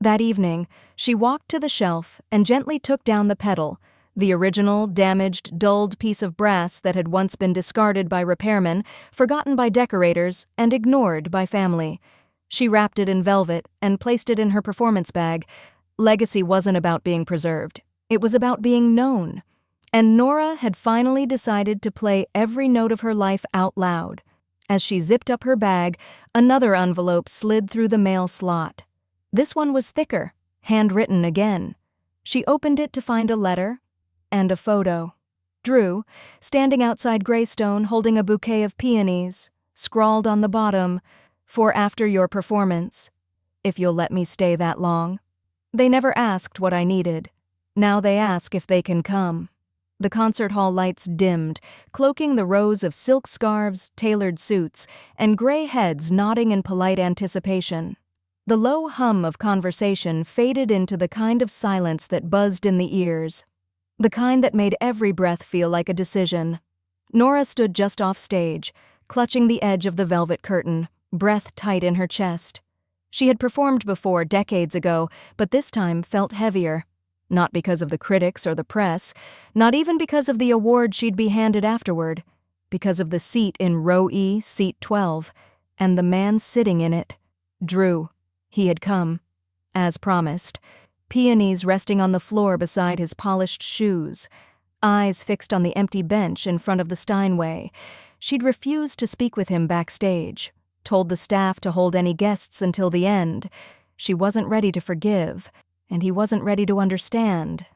That evening, she walked to the shelf and gently took down the pedal, the original, damaged, dulled piece of brass that had once been discarded by repairmen, forgotten by decorators, and ignored by family. She wrapped it in velvet and placed it in her performance bag. Legacy wasn't about being preserved. It was about being known. And Nora had finally decided to play every note of her life out loud. As she zipped up her bag, another envelope slid through the mail slot. This one was thicker, handwritten again. She opened it to find a letter. and a photo. Drew, standing outside Greystone holding a bouquet of peonies, scrawled on the bottom, "For after your performance, if you'll let me stay that long." They never asked what I needed. Now they ask if they can come. The concert hall lights dimmed, cloaking the rows of silk scarves, tailored suits, and gray heads nodding in polite anticipation. The low hum of conversation faded into the kind of silence that buzzed in the ears, the kind that made every breath feel like a decision. Nora stood just off stage, clutching the edge of the velvet curtain, breath tight in her chest. She had performed before decades ago, but this time felt heavier. Not because of the critics or the press, not even because of the award she'd be handed afterward, because of the seat in row E, seat 12, and the man sitting in it. Drew. He had come. As promised. Peonies resting on the floor beside his polished shoes. Eyes fixed on the empty bench in front of the Steinway. She'd refused to speak with him backstage, told the staff to hold any guests until the end. She wasn't ready to forgive, and he wasn't ready to understand,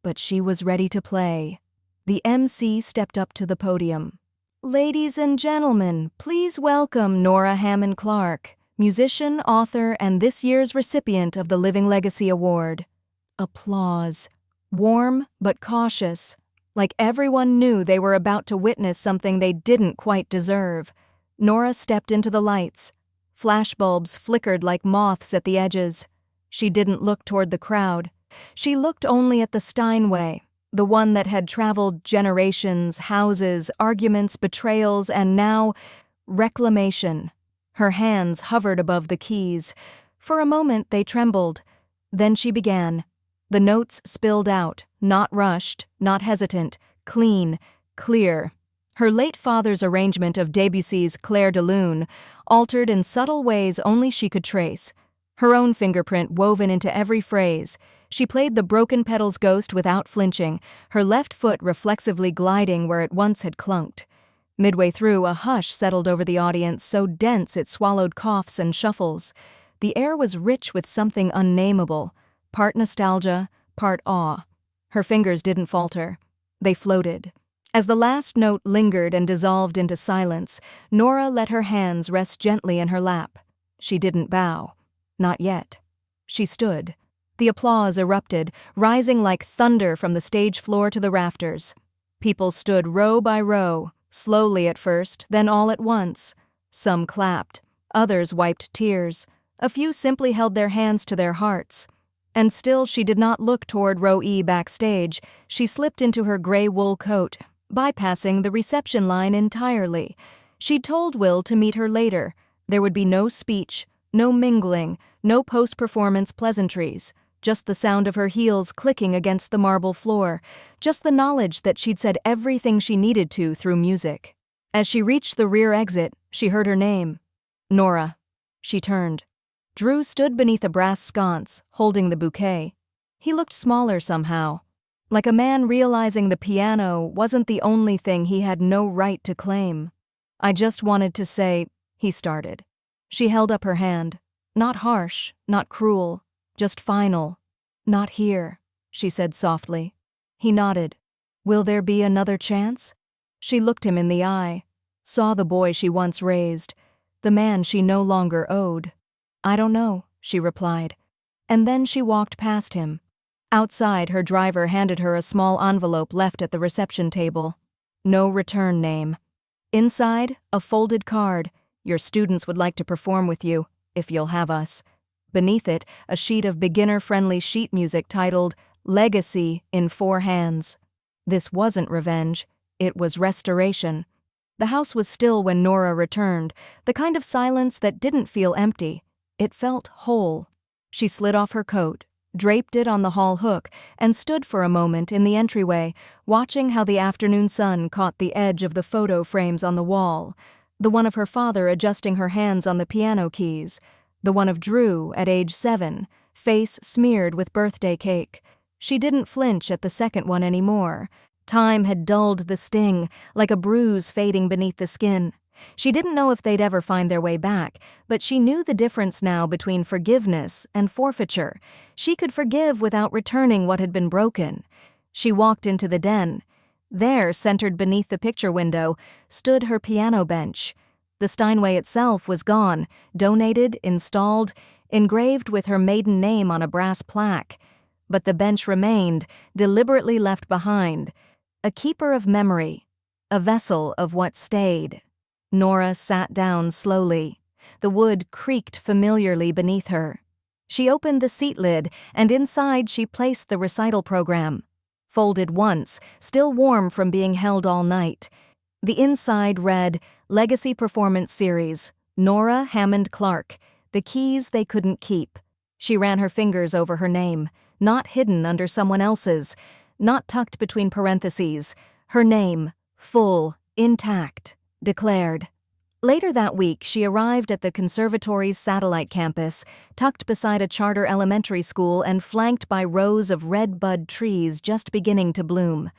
but she was ready to play. The MC stepped up to the podium. "Ladies and gentlemen, please welcome Nora Hammond Clark, musician, author, and this year's recipient of the Living Legacy Award." Applause. Warm but cautious, like everyone knew they were about to witness something they didn't quite deserve. Nora stepped into the lights. Flashbulbs flickered like moths at the edges. She didn't look toward the crowd. She looked only at the Steinway, the one that had traveled generations, houses, arguments, betrayals, and now reclamation. Her hands hovered above the keys. For a moment they trembled. Then she began. The notes spilled out, not rushed, not hesitant, clean, clear. Her late father's arrangement of Debussy's Clair de Lune, altered in subtle ways only she could trace. Her own fingerprint woven into every phrase. She played the Broken Petals Ghost without flinching, her left foot reflexively gliding where it once had clunked. Midway through, a hush settled over the audience so dense it swallowed coughs and shuffles. The air was rich with something unnameable, part nostalgia, part awe. Her fingers didn't falter. They floated. As the last note lingered and dissolved into silence, Nora let her hands rest gently in her lap. She didn't bow. Not yet. She stood. The applause erupted, rising like thunder from the stage floor to the rafters. People stood row by row, slowly at first, then all at once. Some clapped. Others wiped tears. A few simply held their hands to their hearts. And still she did not look toward row E backstage. She slipped into her gray wool coat, bypassing the reception line entirely. She'd told Will to meet her later. There would be no speech, no mingling, no post-performance pleasantries, just the sound of her heels clicking against the marble floor, just the knowledge that she'd said everything she needed to through music. As she reached the rear exit, she heard her name. Nora. She turned. Drew stood beneath a brass sconce, holding the bouquet. He looked smaller somehow, like a man realizing the piano wasn't the only thing he had no right to claim. "I just wanted to say," he started. She held up her hand. Not harsh, not cruel, just final. "Not here," she said softly. He nodded. "Will there be another chance?" She looked him in the eye, saw the boy she once raised, the man she no longer owed. "I don't know," she replied. And then she walked past him. Outside, her driver handed her a small envelope left at the reception table. No return name. Inside, a folded card. "Your students would like to perform with you, if you'll have us." Beneath it, a sheet of beginner-friendly sheet music titled "Legacy" in 4 hands. This wasn't revenge. It was restoration. The house was still when Nora returned, the kind of silence that didn't feel empty. It felt whole. She slid off her coat, draped it on the hall hook, and stood for a moment in the entryway, watching how the afternoon sun caught the edge of the photo frames on the wall, the one of her father adjusting her hands on the piano keys, the one of Drew at age 7, face smeared with birthday cake. She didn't flinch at the second one anymore. Time had dulled the sting, like a bruise fading beneath the skin. She didn't know if they'd ever find their way back, but she knew the difference now between forgiveness and forfeiture. She could forgive without returning what had been broken. She walked into the den. There, centered beneath the picture window, stood her piano bench. The Steinway itself was gone, donated, installed, engraved with her maiden name on a brass plaque. But the bench remained, deliberately left behind, a keeper of memory, a vessel of what stayed. Nora sat down slowly. The wood creaked familiarly beneath her. She opened the seat lid, and inside she placed the recital program. Folded once, still warm from being held all night. The inside read, Legacy Performance Series, Nora Hammond Clark, The Keys They Couldn't Keep. She ran her fingers over her name, not hidden under someone else's, not tucked between parentheses. Her name, full, intact, declared. Later that week, she arrived at the conservatory's satellite campus, tucked beside a charter elementary school and flanked by rows of red bud trees just beginning to bloom.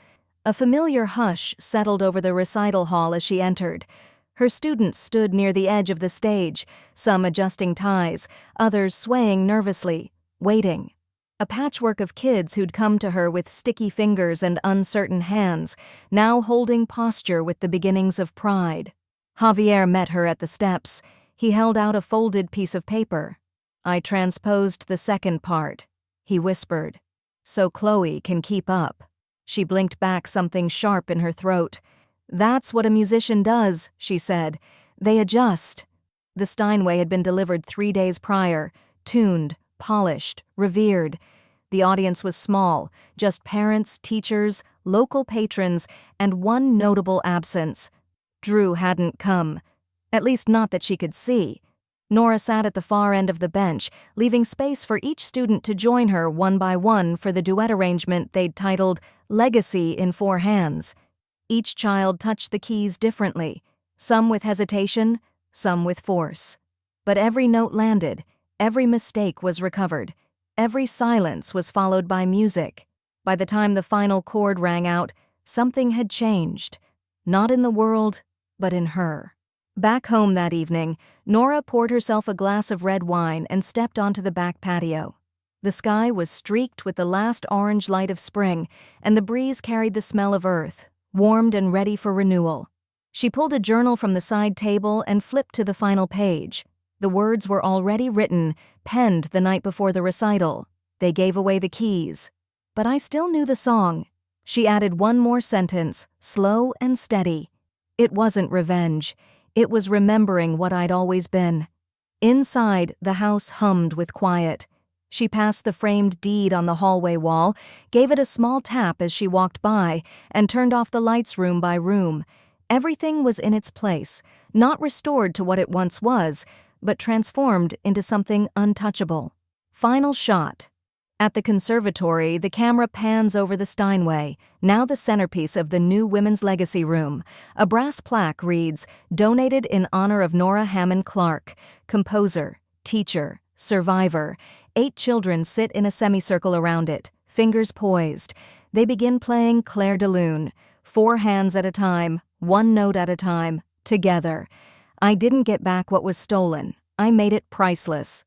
A familiar hush settled over the recital hall as she entered. Her students stood near the edge of the stage, some adjusting ties, others swaying nervously, waiting. A patchwork of kids who'd come to her with sticky fingers and uncertain hands, now holding posture with the beginnings of pride. Javier met her at the steps. He held out a folded piece of paper. I transposed the second part, he whispered. So Chloe can keep up. She blinked back something sharp in her throat. That's what a musician does, she said. They adjust. The Steinway had been delivered 3 days prior, tuned, polished, revered. The audience was small, just parents, teachers, local patrons, and one notable absence. Drew hadn't come, at least not that she could see. Nora sat at the far end of the bench, leaving space for each student to join her one by one for the duet arrangement they'd titled Legacy in 4 Hands. Each child touched the keys differently, some with hesitation, some with force. But every note landed, every mistake was recovered, every silence was followed by music. By the time the final chord rang out, something had changed. Not in the world, but in her. Back home that evening, Nora poured herself a glass of red wine and stepped onto the back patio. The sky was streaked with the last orange light of spring, and the breeze carried the smell of earth, warmed and ready for renewal. She pulled a journal from the side table and flipped to the final page. The words were already written, penned the night before the recital. They gave away the keys. But I still knew the song. She added one more sentence, slow and steady. It wasn't revenge. It was remembering what I'd always been. Inside, the house hummed with quiet. She passed the framed deed on the hallway wall, gave it a small tap as she walked by, and turned off the lights room by room. Everything was in its place, not restored to what it once was, but transformed into something untouchable. Final shot. At the conservatory, the camera pans over the Steinway, now the centerpiece of the new Women's Legacy Room. A brass plaque reads, Donated in honor of Nora Hammond Clark, composer, teacher, survivor. 8 children sit in a semicircle around it, fingers poised. They begin playing Clair de Lune, 4 hands at a time, 1 note at a time, together. I didn't get back what was stolen. I made it priceless.